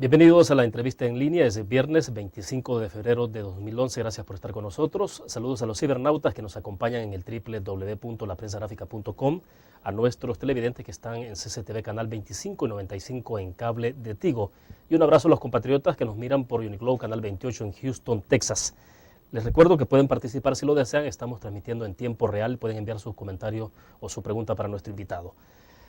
Bienvenidos a la entrevista en línea. Es viernes 25 de febrero de 2011. Gracias por estar con nosotros. Saludos a los cibernautas que nos acompañan en el www.laprensagráfica.com, a nuestros televidentes que están en CCTV Canal 25 y 95 en cable de Tigo. Y un abrazo a los compatriotas que nos miran por Unicloud Canal 28 en Houston, Texas. Les recuerdo que pueden participar si lo desean. Estamos transmitiendo en tiempo real. Pueden enviar sus comentarios o su pregunta para nuestro invitado.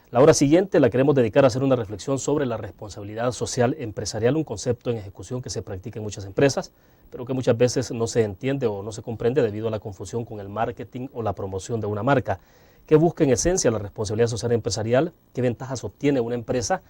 La hora siguiente la queremos dedicar a hacer una reflexión sobre la responsabilidad social empresarial, un concepto en ejecución que se practica en muchas empresas, pero que muchas veces no se entiende o no se comprende debido a la confusión con el marketing o la promoción de una marca. ¿Qué busca en esencia la responsabilidad social empresarial? ¿Qué ventajas obtiene una empresa?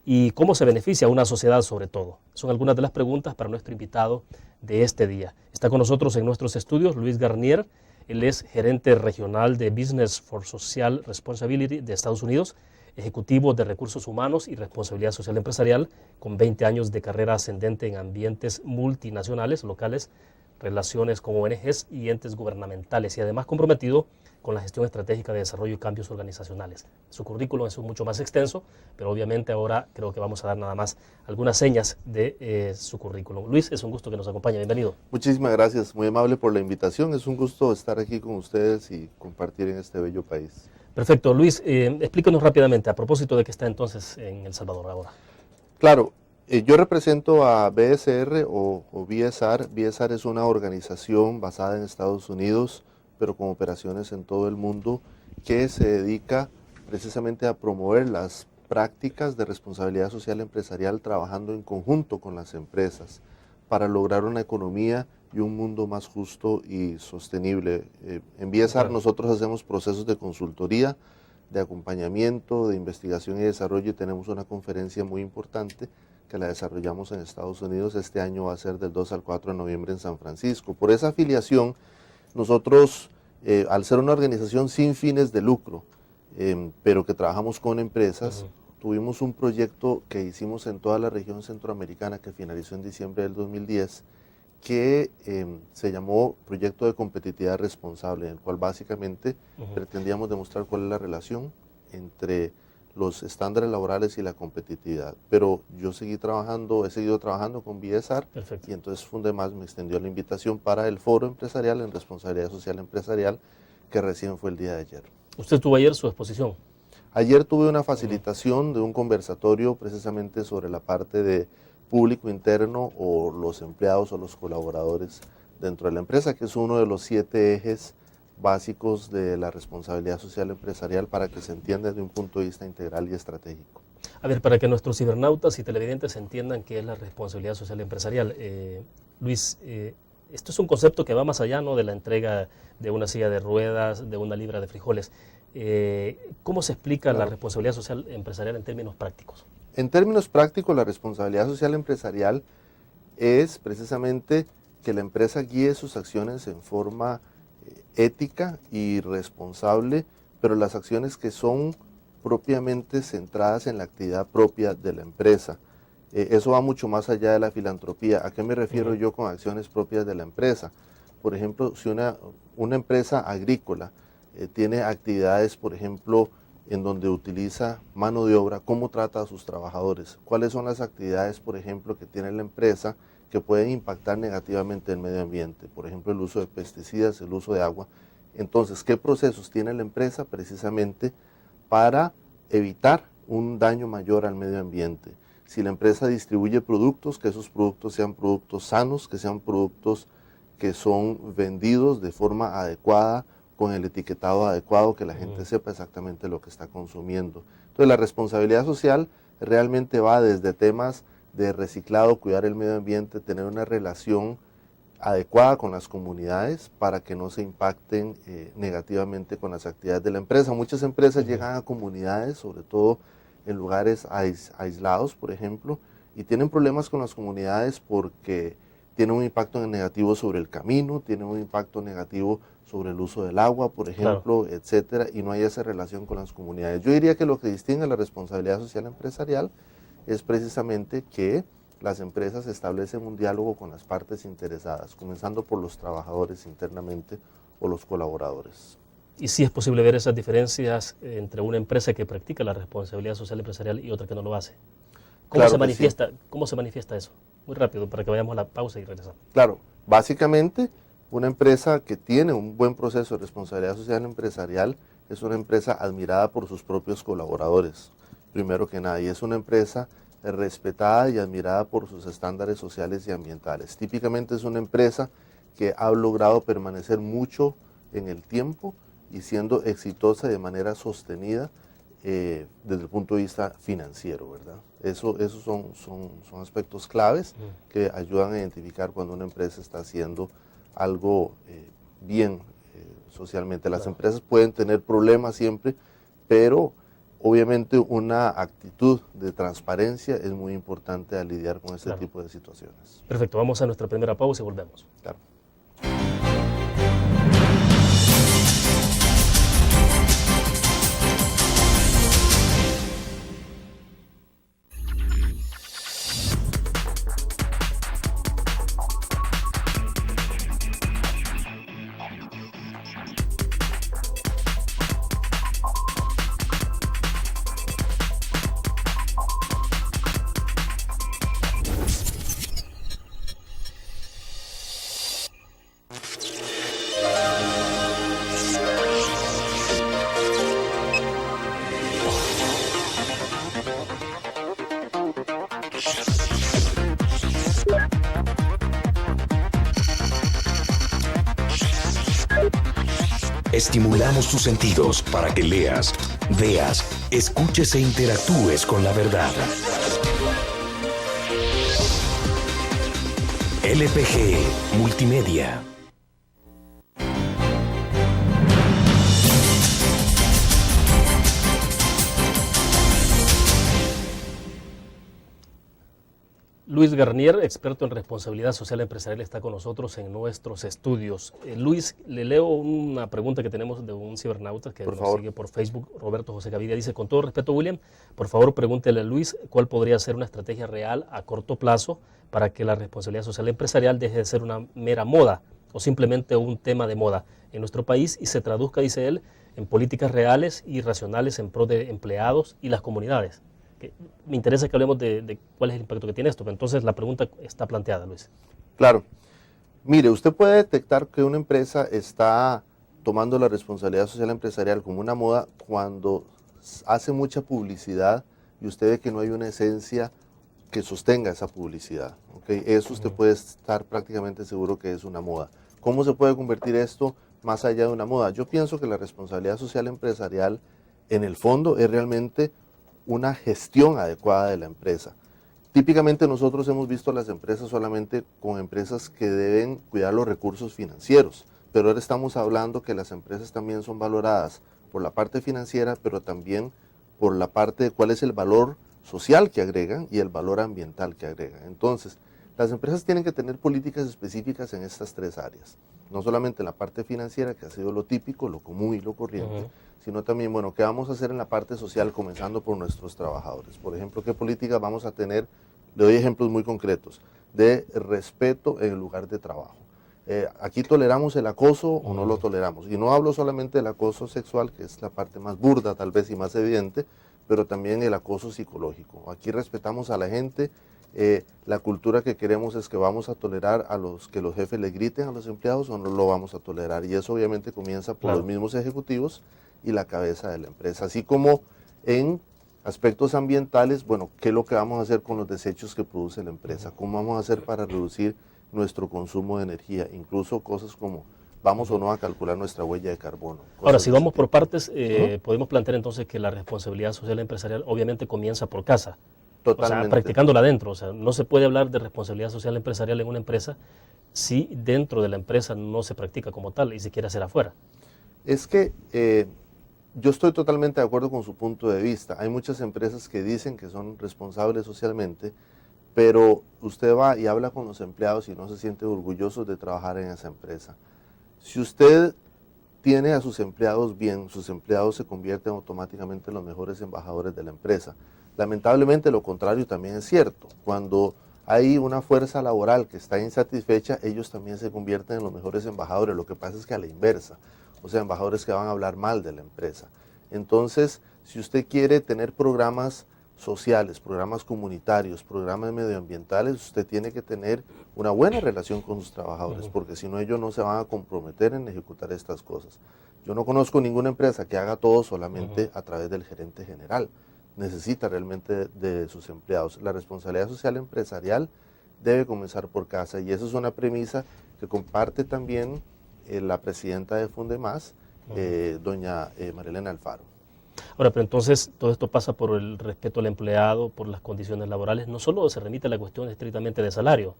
¿Y cómo se beneficia a una sociedad sobre todo? Son algunas de las preguntas para nuestro invitado de este día. Está con nosotros en nuestros estudios Luis Garnier. Él es gerente regional de Business for Social Responsibility de Estados Unidos, ejecutivo de recursos humanos y responsabilidad social empresarial, con 20 años de carrera ascendente en ambientes multinacionales, locales, relaciones con ONGs y entes gubernamentales, y además comprometido con la gestión estratégica de desarrollo y cambios organizacionales. Su currículum es mucho más extenso, pero obviamente ahora creo que vamos a dar nada más algunas señas de su currículum. Luis, es un gusto que nos acompañe. Bienvenido. Muchísimas gracias, muy amable por la invitación. Es un gusto estar aquí con ustedes y compartir en este bello país. Perfecto. Luis, explícanos rápidamente, a propósito de que está entonces en El Salvador ahora. Claro, yo represento a BSR o BSR. BSR es una organización basada en Estados Unidos, pero con operaciones en todo el mundo, que se dedica precisamente a promover las prácticas de responsabilidad social empresarial trabajando en conjunto con las empresas para lograr una economía y un mundo más justo y sostenible. En BSR nosotros hacemos procesos de consultoría, de acompañamiento, de investigación y desarrollo, y tenemos una conferencia muy importante que la desarrollamos en Estados Unidos. Este año va a ser del 2 al 4 de noviembre en San Francisco. Por esa afiliación, nosotros, al ser una organización sin fines de lucro, pero que trabajamos con empresas, tuvimos un proyecto que hicimos en toda la región centroamericana que finalizó en diciembre del 2010, que se llamó Proyecto de Competitividad Responsable, en el cual básicamente pretendíamos demostrar cuál es la relación entre los estándares laborales y la competitividad. Pero yo he seguido trabajando con BSR. Perfecto. Y entonces Fundemás me extendió la invitación para el Foro Empresarial en Responsabilidad Social Empresarial, que recién fue el día de ayer. ¿Usted tuvo ayer su exposición? Ayer tuve una facilitación de un conversatorio precisamente sobre la parte de público interno o los empleados o los colaboradores dentro de la empresa, que es uno de los 7 ejes básicos de la responsabilidad social empresarial para que se entienda desde un punto de vista integral y estratégico. A ver, para que nuestros cibernautas y televidentes entiendan qué es la responsabilidad social empresarial, Luis, esto es un concepto que va más allá, ¿no?, de la entrega de una silla de ruedas, de una libra de frijoles. ¿Cómo se explica la responsabilidad social empresarial en términos prácticos? En términos prácticos, la responsabilidad social empresarial es precisamente que la empresa guíe sus acciones en forma ética y responsable, pero las acciones que son propiamente centradas en la actividad propia de la empresa. Eso va mucho más allá de la filantropía. ¿A qué me refiero yo con acciones propias de la empresa? Por ejemplo, si una empresa agrícola tiene actividades, por ejemplo, en donde utiliza mano de obra, ¿cómo trata a sus trabajadores? ¿Cuáles son las actividades, por ejemplo, que tiene la empresa que pueden impactar negativamente el medio ambiente? Por ejemplo, el uso de pesticidas, el uso de agua. Entonces, ¿qué procesos tiene la empresa precisamente para evitar un daño mayor al medio ambiente? Si la empresa distribuye productos, que esos productos sean productos sanos, que sean productos que son vendidos de forma adecuada, con el etiquetado adecuado, que la gente sepa exactamente lo que está consumiendo. Entonces, la responsabilidad social realmente va desde temas de reciclado, cuidar el medio ambiente, tener una relación adecuada con las comunidades para que no se impacten negativamente con las actividades de la empresa. Muchas empresas llegan a comunidades, sobre todo en lugares aislados, por ejemplo, y tienen problemas con las comunidades porque tienen un impacto negativo sobre el camino, tienen un impacto negativo sobre el uso del agua, por ejemplo, etcétera, y no hay esa relación con las comunidades. Yo diría que lo que distingue la responsabilidad social empresarial es precisamente que las empresas establecen un diálogo con las partes interesadas, comenzando por los trabajadores internamente o los colaboradores. ¿Y si es posible ver esas diferencias entre una empresa que practica la responsabilidad social empresarial y otra que no lo hace? Claro ¿Cómo se manifiesta eso? Muy rápido, para que vayamos a la pausa y regresamos. Claro, básicamente una empresa que tiene un buen proceso de responsabilidad social empresarial es una empresa admirada por sus propios colaboradores, primero que nada, y es una empresa respetada y admirada por sus estándares sociales y ambientales. Típicamente es una empresa que ha logrado permanecer mucho en el tiempo y siendo exitosa de manera sostenida desde el punto de vista financiero, ¿verdad? Esos son aspectos claves que ayudan a identificar cuando una empresa está haciendo algo bien socialmente. Las empresas pueden tener problemas siempre, pero obviamente una actitud de transparencia es muy importante al lidiar con este tipo de situaciones. Perfecto, vamos a nuestra primera pausa y volvemos. Claro. Estimulamos tus sentidos para que leas, veas, escuches e interactúes con la verdad. LPG Multimedia. Luis Garnier, experto en responsabilidad social empresarial, está con nosotros en nuestros estudios. Luis, le leo una pregunta que tenemos de un cibernauta que nos sigue por Facebook, Roberto José Gavidia. Dice, con todo respeto, William, por favor pregúntele a Luis cuál podría ser una estrategia real a corto plazo para que la responsabilidad social empresarial deje de ser una mera moda o simplemente un tema de moda en nuestro país y se traduzca, dice él, en políticas reales y racionales en pro de empleados y las comunidades. Me interesa que hablemos de cuál es el impacto que tiene esto, pero entonces la pregunta está planteada, Luis. Claro. Mire, usted puede detectar que una empresa está tomando la responsabilidad social empresarial como una moda cuando hace mucha publicidad y usted ve que no hay una esencia que sostenga esa publicidad. ¿Okay? Eso usted puede estar prácticamente seguro que es una moda. ¿Cómo se puede convertir esto más allá de una moda? Yo pienso que la responsabilidad social empresarial en el fondo es realmente una gestión adecuada de la empresa. Típicamente nosotros hemos visto a las empresas solamente con empresas que deben cuidar los recursos financieros, pero ahora estamos hablando que las empresas también son valoradas por la parte financiera, pero también por la parte de cuál es el valor social que agregan y el valor ambiental que agregan. Entonces, las empresas tienen que tener políticas específicas en estas tres áreas, no solamente en la parte financiera, que ha sido lo típico, lo común y lo corriente, sino también, bueno, qué vamos a hacer en la parte social, comenzando por nuestros trabajadores. Por ejemplo, qué políticas vamos a tener, le doy ejemplos muy concretos, de respeto en el lugar de trabajo. Aquí toleramos el acoso o no lo toleramos. Y no hablo solamente del acoso sexual, que es la parte más burda tal vez y más evidente, pero también el acoso psicológico. Aquí respetamos a la gente. La cultura que queremos es que vamos a tolerar a que los jefes le griten a los empleados o no lo vamos a tolerar. Y eso obviamente comienza por los mismos ejecutivos y la cabeza de la empresa. Así como en aspectos ambientales, bueno, ¿qué es lo que vamos a hacer con los desechos que produce la empresa? ¿Cómo vamos a hacer para reducir nuestro consumo de energía? Incluso cosas como, ¿vamos o no a calcular nuestra huella de carbono? Ahora, si vamos por partes, podemos plantear entonces que la responsabilidad social empresarial obviamente comienza por casa. Totalmente. O sea, practicándola dentro. O sea, no se puede hablar de responsabilidad social empresarial en una empresa si dentro de la empresa no se practica como tal y se quiere hacer afuera. Es que yo estoy totalmente de acuerdo con su punto de vista. Hay muchas empresas que dicen que son responsables socialmente, pero usted va y habla con los empleados y no se siente orgulloso de trabajar en esa empresa. Si usted tiene a sus empleados bien, sus empleados se convierten automáticamente en los mejores embajadores de la empresa. Lamentablemente lo contrario también es cierto. Cuando hay una fuerza laboral que está insatisfecha, ellos también se convierten en los mejores embajadores. Lo que pasa es que a la inversa, o sea, embajadores que van a hablar mal de la empresa. Entonces, si usted quiere tener programas sociales, programas comunitarios, programas medioambientales, usted tiene que tener una buena relación con sus trabajadores, porque si no ellos no se van a comprometer en ejecutar estas cosas. Yo no conozco ninguna empresa que haga todo solamente a través del gerente general. Necesita realmente de sus empleados. La responsabilidad social empresarial debe comenzar por casa, y esa es una premisa que comparte también la presidenta de Fundemás, doña Marilena Alfaro. Ahora, pero entonces todo esto pasa por el respeto al empleado, por las condiciones laborales. No solo se remite a la cuestión estrictamente de salario,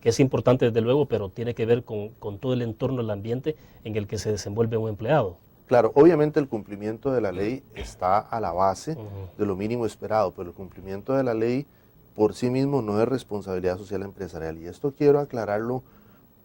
que es importante desde luego, pero tiene que ver con todo el entorno, el ambiente en el que se desenvuelve un empleado. Claro, obviamente el cumplimiento de la ley está a la base de lo mínimo esperado, pero el cumplimiento de la ley por sí mismo no es responsabilidad social empresarial. Y esto quiero aclararlo.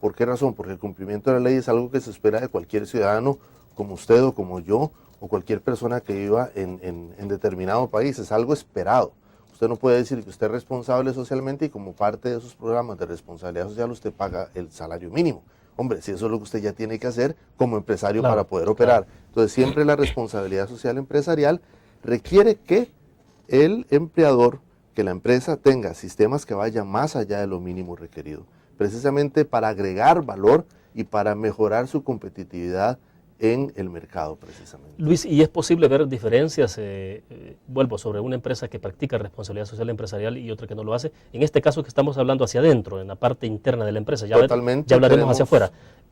¿Por qué razón? Porque el cumplimiento de la ley es algo que se espera de cualquier ciudadano, como usted o como yo, o cualquier persona que viva en determinado país. Es algo esperado. Usted no puede decir que usted es responsable socialmente y como parte de sus programas de responsabilidad social usted paga el salario mínimo. Hombre, si eso es lo que usted ya tiene que hacer como empresario para poder operar. Entonces siempre la responsabilidad social empresarial requiere que el empleador, que la empresa tenga sistemas que vayan más allá de lo mínimo requerido, precisamente para agregar valor y para mejorar su competitividad en el mercado precisamente. Luis, ¿y es posible ver diferencias, vuelvo, sobre una empresa que practica responsabilidad social empresarial y otra que no lo hace? En este caso que estamos hablando hacia adentro, en la parte interna de la empresa, ya hablaremos hacia afuera.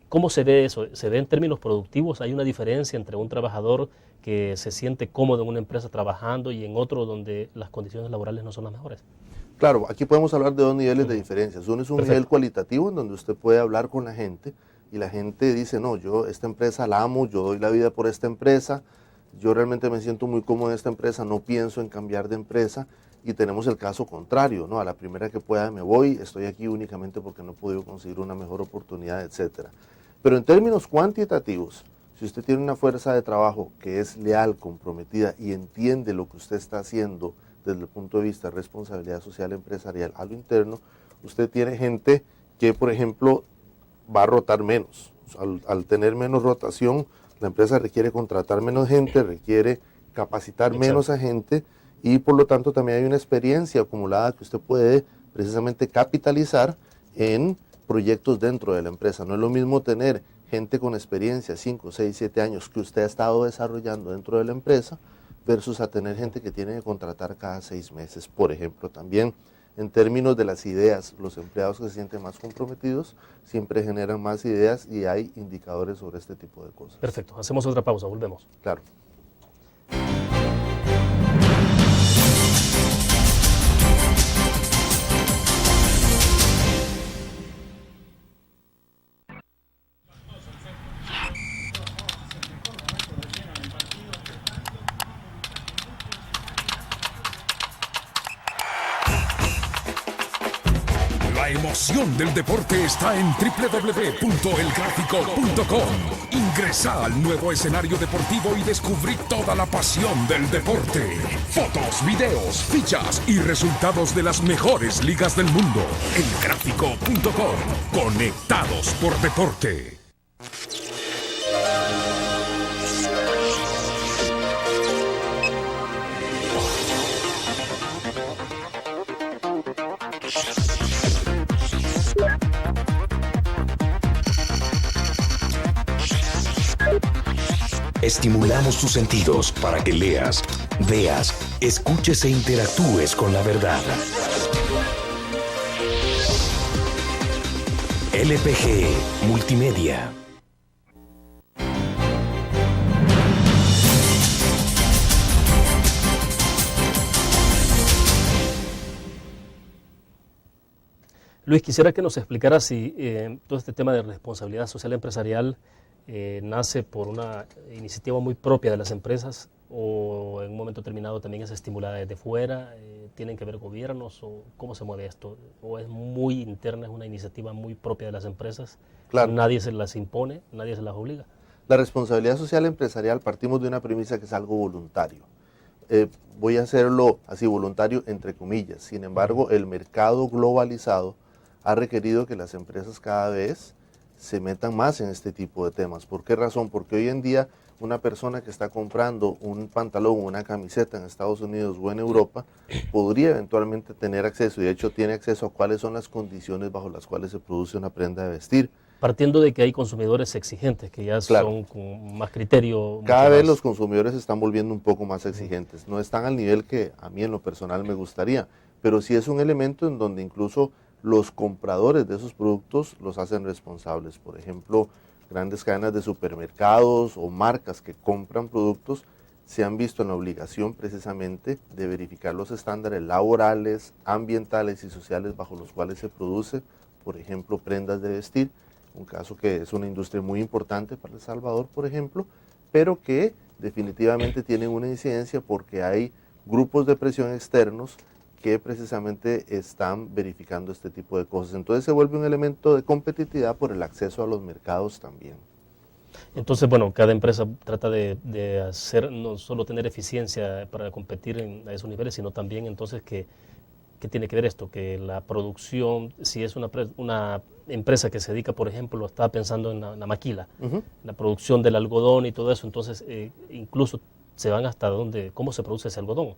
¿Cómo se ve eso? ¿Se ve en términos productivos? ¿Hay una diferencia entre un trabajador que se siente cómodo en una empresa trabajando y en otro donde las condiciones laborales no son las mejores? Claro, aquí podemos hablar de dos niveles de diferencias. Uno es un nivel cualitativo en donde usted puede hablar con la gente y la gente dice, no, yo esta empresa la amo, yo doy la vida por esta empresa, yo realmente me siento muy cómodo en esta empresa, no pienso en cambiar de empresa. Y tenemos el caso contrario, ¿no? A la primera que pueda me voy, estoy aquí únicamente porque no he podido conseguir una mejor oportunidad, etcétera. Pero en términos cuantitativos, si usted tiene una fuerza de trabajo que es leal, comprometida y entiende lo que usted está haciendo desde el punto de vista de responsabilidad social empresarial a lo interno, usted tiene gente que, por ejemplo, va a rotar menos. Al tener menos rotación, la empresa requiere contratar menos gente, requiere capacitar menos a gente y por lo tanto también hay una experiencia acumulada que usted puede precisamente capitalizar en proyectos dentro de la empresa. No es lo mismo tener gente con experiencia, 5, 6, 7 años que usted ha estado desarrollando dentro de la empresa versus a tener gente que tiene que contratar cada 6 meses, por ejemplo. También en términos de las ideas, los empleados que se sienten más comprometidos siempre generan más ideas y hay indicadores sobre este tipo de cosas. Perfecto, hacemos otra pausa, volvemos. Claro. La emoción del deporte está en www.elgráfico.com. Ingresa al nuevo escenario deportivo y descubrí toda la pasión del deporte. Fotos, videos, fichas y resultados de las mejores ligas del mundo. Elgráfico.com. Conectados por deporte. Estimulamos tus sentidos para que leas, veas, escuches e interactúes con la verdad. LPG Multimedia. Luis, quisiera que nos explicara si todo este tema de responsabilidad social empresarial nace por una iniciativa muy propia de las empresas o en un momento determinado también es estimulada desde fuera, tienen que ver gobiernos o cómo se mueve esto, o es muy interna, es una iniciativa muy propia de las empresas, Claro. Nadie se las impone, nadie se las obliga. La responsabilidad social empresarial partimos de una premisa que es algo voluntario. Voy a hacerlo así voluntario entre comillas, sin embargo el mercado globalizado ha requerido que las empresas cada vez se metan más en este tipo de temas. ¿Por qué razón? Porque hoy en día una persona que está comprando un pantalón o una camiseta en Estados Unidos o en Europa podría eventualmente tener acceso, y de hecho tiene acceso a cuáles son las condiciones bajo las cuales se produce una prenda de vestir. Partiendo de que hay consumidores exigentes, que ya Claro. son con más criterio. Cada vez más. los consumidores se están volviendo un poco más exigentes. No están al nivel que a mí en lo personal me gustaría, pero sí es un elemento en donde incluso los compradores de esos productos los hacen responsables. Por ejemplo, grandes cadenas de supermercados o marcas que compran productos se han visto en la obligación precisamente de verificar los estándares laborales, ambientales y sociales bajo los cuales se produce, por ejemplo, prendas de vestir, un caso que es una industria muy importante para El Salvador, por ejemplo, pero que definitivamente tienen una incidencia porque hay grupos de presión externos que precisamente están verificando este tipo de cosas. Entonces se vuelve un elemento de competitividad por el acceso a los mercados también. Entonces, bueno, cada empresa trata de hacer, no solo tener eficiencia para competir a esos niveles, sino también entonces que tiene que ver esto, que la producción, si es una empresa que se dedica, por ejemplo, estaba pensando en la maquila, la producción del algodón y todo eso, entonces incluso se van hasta cómo se produce ese algodón.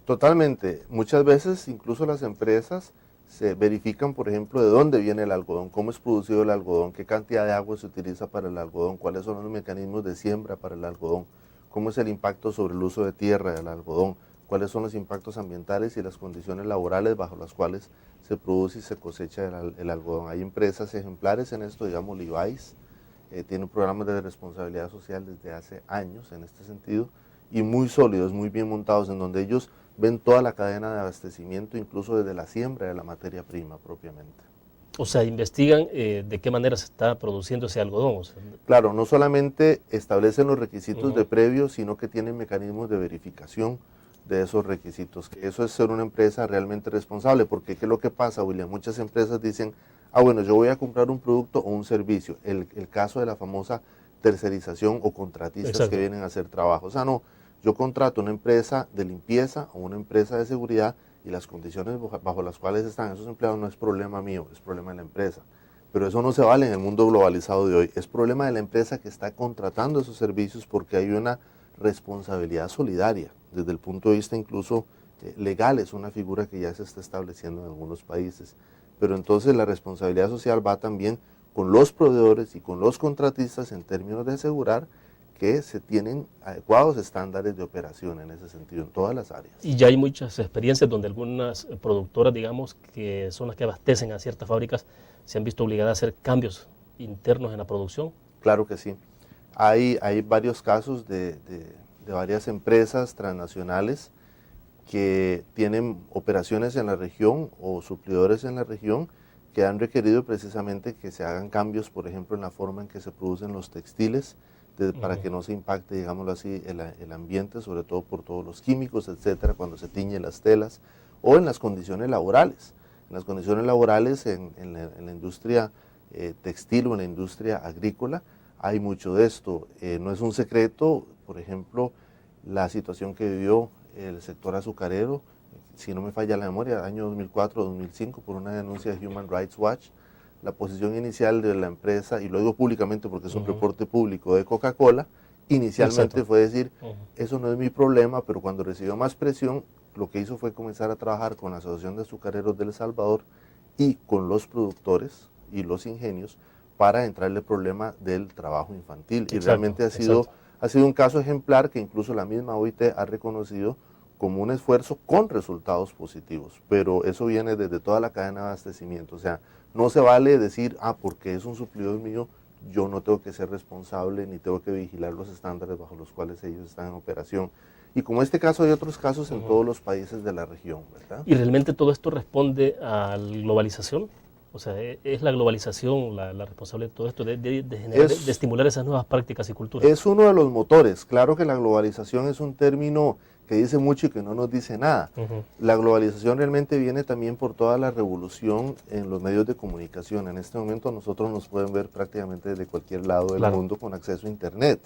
Totalmente. Muchas veces incluso las empresas se verifican, por ejemplo, de dónde viene el algodón, cómo es producido el algodón, qué cantidad de agua se utiliza para el algodón, cuáles son los mecanismos de siembra para el algodón, cómo es el impacto sobre el uso de tierra del algodón, cuáles son los impactos ambientales y las condiciones laborales bajo las cuales se produce y se cosecha el algodón. Hay empresas ejemplares en esto, digamos Levi's, tiene un programa de responsabilidad social desde hace años en este sentido, y muy sólidos, muy bien montados, en donde ellos ven toda la cadena de abastecimiento, incluso desde la siembra de la materia prima propiamente. O sea, investigan de qué manera se está produciendo ese algodón. O sea, claro, no solamente establecen los requisitos de previo, sino que tienen mecanismos de verificación de esos requisitos, que eso es ser una empresa realmente responsable, porque ¿qué es lo que pasa, William? Muchas empresas dicen, bueno, yo voy a comprar un producto o un servicio, el caso de la famosa tercerización o contratistas Exacto. que vienen a hacer trabajo. O sea, no, yo contrato una empresa de limpieza o una empresa de seguridad y las condiciones bajo las cuales están esos empleados no es problema mío, es problema de la empresa. Pero eso no se vale en el mundo globalizado de hoy, es problema de la empresa que está contratando esos servicios porque hay una responsabilidad solidaria, desde el punto de vista incluso legal, es una figura que ya se está estableciendo en algunos países. Pero entonces la responsabilidad social va también con los proveedores y con los contratistas en términos de asegurar que se tienen adecuados estándares de operación en ese sentido, en todas las áreas. Y ya hay muchas experiencias donde algunas productoras, digamos, que son las que abastecen a ciertas fábricas, se han visto obligadas a hacer cambios internos en la producción. Claro que sí. Hay varios casos de varias empresas transnacionales que tienen operaciones en la región o suplidores en la región que han requerido precisamente que se hagan cambios, por ejemplo, en la forma en que se producen los textiles, para que no se impacte, digámoslo así, el ambiente, sobre todo por todos los químicos, etcétera, cuando se tiñen las telas, o en las condiciones laborales. En las condiciones laborales en la industria textil o en la industria agrícola hay mucho de esto. No es un secreto, por ejemplo, la situación que vivió el sector azucarero, si no me falla la memoria, año 2004-2005, por una denuncia de Human Rights Watch. La posición inicial de la empresa, y lo digo públicamente porque es un reporte público de Coca-Cola, inicialmente fue decir, eso no es mi problema, pero cuando recibió más presión, lo que hizo fue comenzar a trabajar con la Asociación de Azucareros de El Salvador y con los productores y los ingenios para entrarle el problema del trabajo infantil. Y realmente ha sido un caso ejemplar que incluso la misma OIT ha reconocido como un esfuerzo con resultados positivos, pero eso viene desde toda la cadena de abastecimiento. O sea, no se vale decir, porque es un suplidor mío, yo no tengo que ser responsable ni tengo que vigilar los estándares bajo los cuales ellos están en operación. Y como este caso hay otros casos en todos los países de la región, ¿verdad? ¿Y realmente todo esto responde a la globalización? O sea, ¿es la globalización la responsable de todo esto, de generar, de estimular esas nuevas prácticas y culturas? Es uno de los motores. Claro que la globalización es un término que dice mucho y que no nos dice nada. La globalización realmente viene también por toda la revolución en los medios de comunicación. En este momento nosotros nos pueden ver prácticamente desde cualquier lado del mundo con acceso a Internet.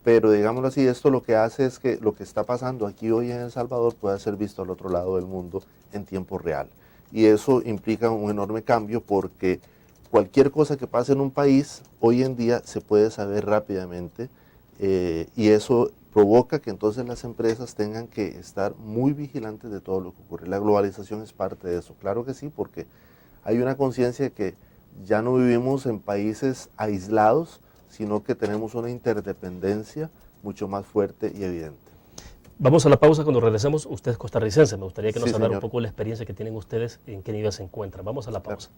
Pero digámoslo así, esto lo que hace es que lo que está pasando aquí hoy en El Salvador pueda ser visto al otro lado del mundo en tiempo real. Y eso implica un enorme cambio porque cualquier cosa que pase en un país, hoy en día se puede saber rápidamente y eso provoca que entonces las empresas tengan que estar muy vigilantes de todo lo que ocurre. La globalización es parte de eso, claro que sí, porque hay una conciencia de que ya no vivimos en países aislados, sino que tenemos una interdependencia mucho más fuerte y evidente. Vamos a la pausa. Cuando regresemos, usted es costarricense, me gustaría que nos Sí, hablara un señor. poco de la experiencia que tienen ustedes, en qué nivel se encuentran. Vamos a la pausa.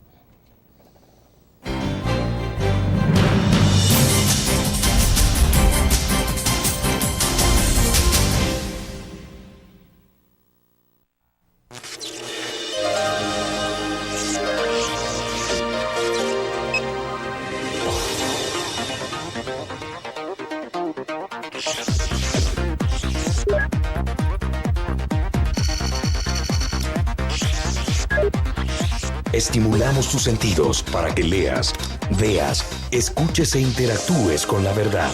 Estimulamos tus sentidos para que leas, veas, escuches e interactúes con la verdad.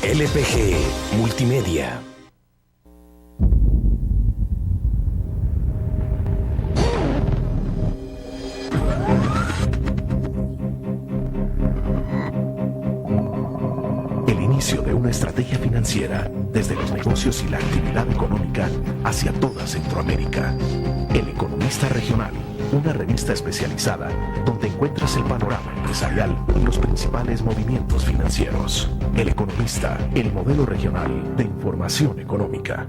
LPG Multimedia. El inicio de una estrategia financiera desde los negocios y la actividad económica hacia toda Centroamérica. El Economista Regional, una revista especializada donde encuentras el panorama empresarial y los principales movimientos financieros. El Economista, el modelo regional de información económica.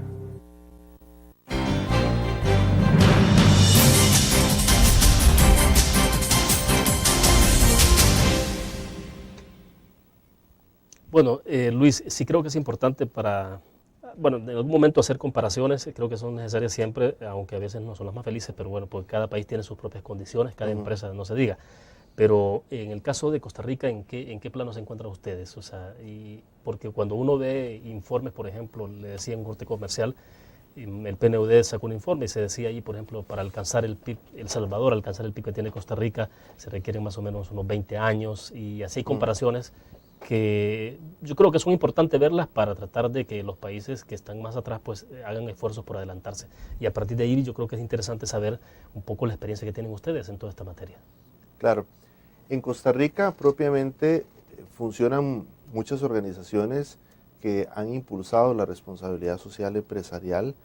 Bueno, Luis, sí creo que es importante para, bueno, en algún momento hacer comparaciones, creo que son necesarias siempre, aunque a veces no son las más felices, pero bueno, porque cada país tiene sus propias condiciones, cada empresa no se diga. Pero en el caso de Costa Rica, ¿en qué plano se encuentran ustedes? O sea, porque cuando uno ve informes, por ejemplo, le decía en corte comercial, el PNUD sacó un informe y se decía ahí, por ejemplo, para alcanzar el PIB, El Salvador, alcanzar el PIB que tiene Costa Rica, se requieren más o menos unos 20 años, y así hay comparaciones que yo creo que son importantes verlas para tratar de que los países que están más atrás pues hagan esfuerzos por adelantarse. Y a partir de ahí yo creo que es interesante saber un poco la experiencia que tienen ustedes en toda esta materia. Claro. En Costa Rica propiamente funcionan muchas organizaciones que han impulsado la responsabilidad social empresarial,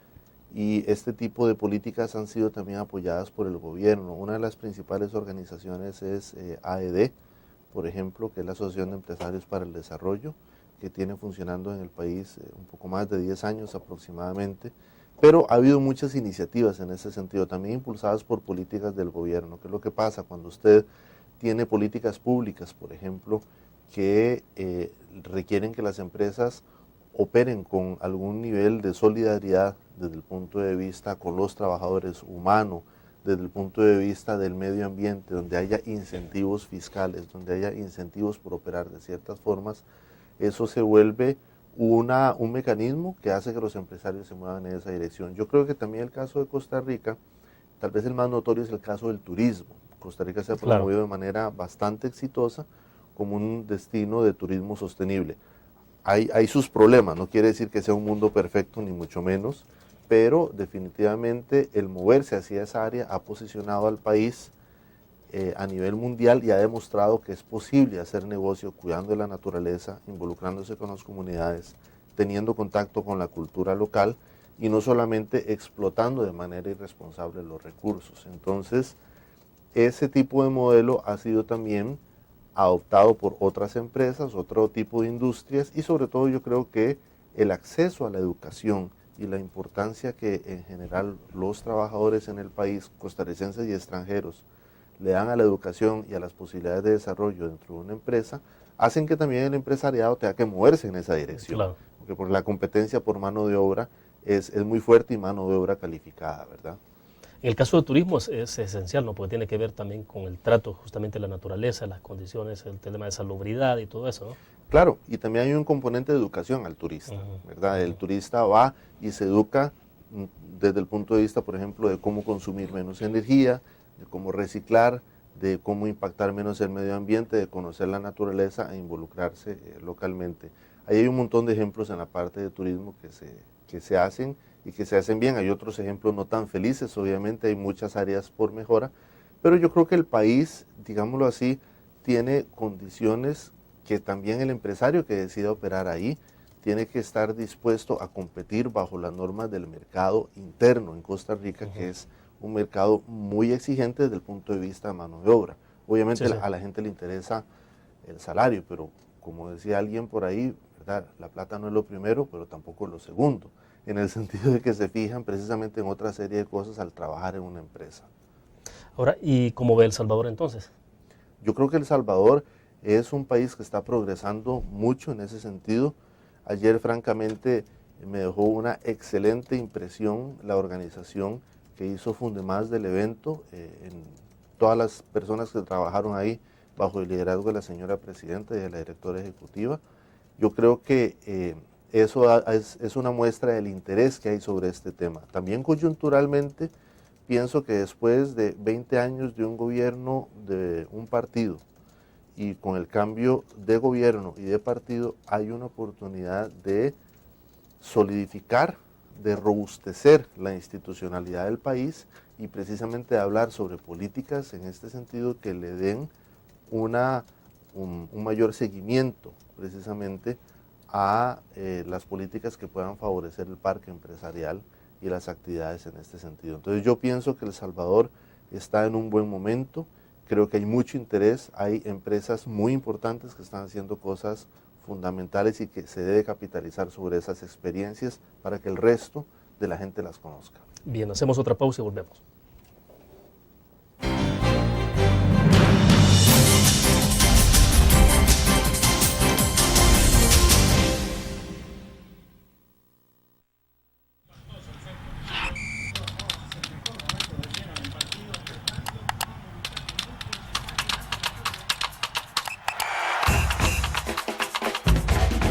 y este tipo de políticas han sido también apoyadas por el gobierno. Una de las principales organizaciones es AED, por ejemplo, que es la Asociación de Empresarios para el Desarrollo, que tiene funcionando en el país un poco más de 10 años aproximadamente, pero ha habido muchas iniciativas en ese sentido, también impulsadas por políticas del gobierno. ¿Qué es lo que pasa cuando usted tiene políticas públicas, por ejemplo, que requieren que las empresas operen con algún nivel de solidaridad desde el punto de vista con los trabajadores humanos, desde el punto de vista del medio ambiente, donde haya incentivos fiscales, donde haya incentivos por operar de ciertas formas? Eso se vuelve un mecanismo que hace que los empresarios se muevan en esa dirección. Yo creo que también el caso de Costa Rica, tal vez el más notorio, es el caso del turismo. Costa Rica se ha promovido de manera bastante exitosa como un destino de turismo sostenible. Hay sus problemas, no quiere decir que sea un mundo perfecto, ni mucho menos, pero definitivamente el moverse hacia esa área ha posicionado al país a nivel mundial, y ha demostrado que es posible hacer negocio cuidando de la naturaleza, involucrándose con las comunidades, teniendo contacto con la cultura local y no solamente explotando de manera irresponsable los recursos. Entonces, ese tipo de modelo ha sido también adoptado por otras empresas, otro tipo de industrias, y sobre todo yo creo que el acceso a la educación y la importancia que en general los trabajadores en el país, costarricenses y extranjeros, le dan a la educación y a las posibilidades de desarrollo dentro de una empresa, hacen que también el empresariado tenga que moverse en esa dirección. Claro. Porque por la competencia por mano de obra es muy fuerte, y mano de obra calificada, ¿verdad? En el caso del turismo es esencial, ¿no? Porque tiene que ver también con el trato justamente de la naturaleza, las condiciones, el tema de salubridad y todo eso, ¿no? Claro, y también hay un componente de educación al turista, ¿verdad? El turista va y se educa desde el punto de vista, por ejemplo, de cómo consumir menos energía, de cómo reciclar, de cómo impactar menos el medio ambiente, de conocer la naturaleza e involucrarse localmente. Ahí hay un montón de ejemplos en la parte de turismo que se hacen y que se hacen bien. Hay otros ejemplos no tan felices, obviamente hay muchas áreas por mejora, pero yo creo que el país, digámoslo así, tiene condiciones que también el empresario que decida operar ahí tiene que estar dispuesto a competir bajo las normas del mercado interno en Costa Rica, que es un mercado muy exigente desde el punto de vista de mano de obra. Obviamente a la gente le interesa el salario, pero como decía alguien por ahí, ¿verdad? La plata no es lo primero, pero tampoco lo segundo, en el sentido de que se fijan precisamente en otra serie de cosas al trabajar en una empresa. Ahora, ¿y cómo ve El Salvador entonces? Yo creo que El Salvador es un país que está progresando mucho en ese sentido. Ayer, francamente, me dejó una excelente impresión la organización que hizo Fundemás del evento, en todas las personas que trabajaron ahí bajo el liderazgo de la señora presidenta y de la directora ejecutiva. Yo creo que eso es una muestra del interés que hay sobre este tema. También coyunturalmente, pienso que después de 20 años de un gobierno de un partido y con el cambio de gobierno y de partido, hay una oportunidad de solidificar, de robustecer la institucionalidad del país y precisamente de hablar sobre políticas en este sentido que le den un mayor seguimiento precisamente a las políticas que puedan favorecer el parque empresarial y las actividades en este sentido. Entonces yo pienso que El Salvador está en un buen momento, creo que hay mucho interés, hay empresas muy importantes que están haciendo cosas fundamentales y que se debe capitalizar sobre esas experiencias para que el resto de la gente las conozca. Bien, hacemos otra pausa y volvemos.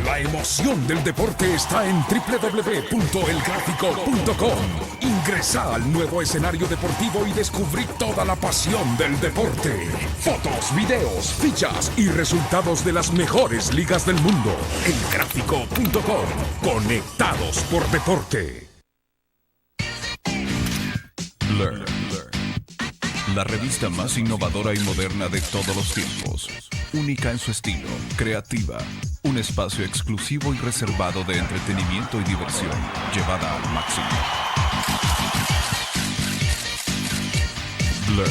La emoción del deporte está en www.elgráfico.com. Ingresa al nuevo escenario deportivo y descubrí toda la pasión del deporte. Fotos, videos, fichas y resultados de las mejores ligas del mundo. Elgráfico.com. Conectados por deporte. Learn. La revista más innovadora y moderna de todos los tiempos. Única en su estilo, creativa. Un espacio exclusivo y reservado de entretenimiento y diversión, llevada al máximo. Blur.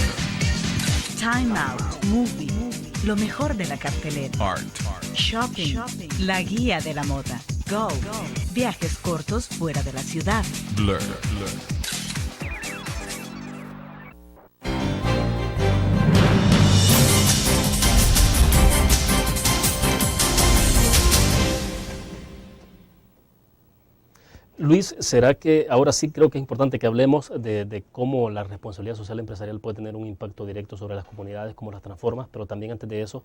Time Out, Movie, lo mejor de la cartelera. Art. Shopping, la guía de la moda. Go, viajes cortos fuera de la ciudad. Blur. Luis, ¿será que ahora sí creo que es importante que hablemos de cómo la responsabilidad social empresarial puede tener un impacto directo sobre las comunidades, cómo las transforma? Pero también antes de eso,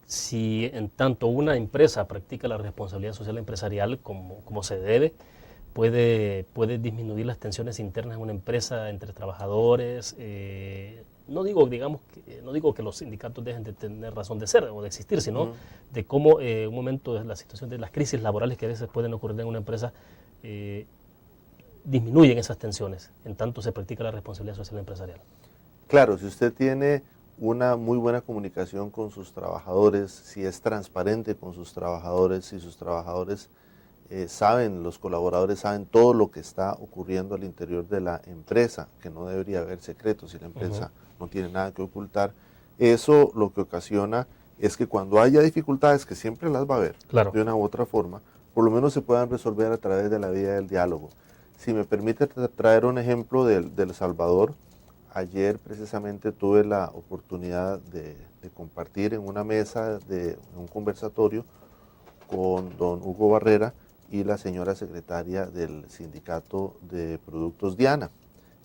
si en tanto una empresa practica la responsabilidad social empresarial como se debe, puede disminuir las tensiones internas en una empresa entre trabajadores. No digo que los sindicatos dejen de tener razón de ser o de existir, sino de cómo un momento de la situación de las crisis laborales que a veces pueden ocurrir en una empresa disminuyen esas tensiones, en tanto se practica la responsabilidad social empresarial. Claro, si usted tiene una muy buena comunicación con sus trabajadores, si es transparente con sus trabajadores, si sus trabajadores saben, los colaboradores saben todo lo que está ocurriendo al interior de la empresa, que no debería haber secretos si la empresa no tiene nada que ocultar, eso lo que ocasiona es que cuando haya dificultades, que siempre las va a haber, claro, de una u otra forma, por lo menos se puedan resolver a través de la vía del diálogo. Si me permite traer un ejemplo de El Salvador, ayer precisamente tuve la oportunidad de compartir en una mesa, en un conversatorio, con don Hugo Barrera y la señora secretaria del Sindicato de Productos Diana.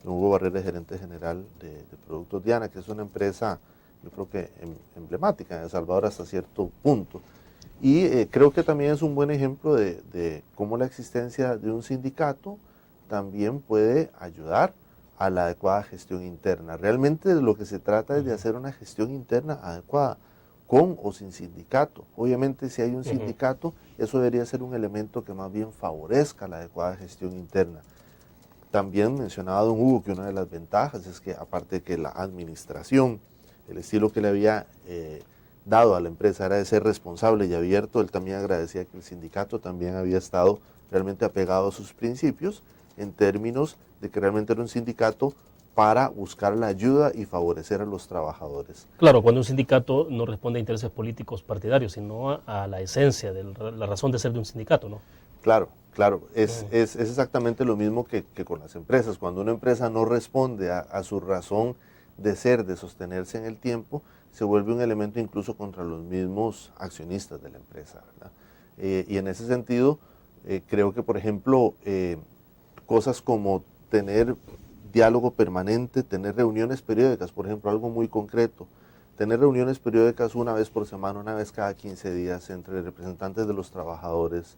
Don Hugo Barrera es gerente general de Productos Diana, que es una empresa, yo creo que emblemática en El Salvador hasta cierto punto. Y creo que también es un buen ejemplo de cómo la existencia de un sindicato también puede ayudar a la adecuada gestión interna. Realmente de lo que se trata es de hacer una gestión interna adecuada, con o sin sindicato. Obviamente si hay un sindicato, eso debería ser un elemento que más bien favorezca la adecuada gestión interna. También mencionaba don Hugo que una de las ventajas es que aparte de que la administración el estilo que le había dado a la empresa era de ser responsable y abierto. Él también agradecía que el sindicato también había estado realmente apegado a sus principios en términos de que realmente era un sindicato para buscar la ayuda y favorecer a los trabajadores. Claro, cuando un sindicato no responde a intereses políticos partidarios, sino a la esencia, de la razón de ser de un sindicato, ¿no? Claro, claro, es exactamente lo mismo que con las empresas. Cuando una empresa no responde a su razón de ser, de sostenerse en el tiempo, se vuelve un elemento incluso contra los mismos accionistas de la empresa, ¿verdad? Y en ese sentido, creo que, por ejemplo, cosas como tener diálogo permanente, tener reuniones periódicas, por ejemplo, algo muy concreto, tener reuniones periódicas una vez por semana, una vez cada 15 días, entre representantes de los trabajadores,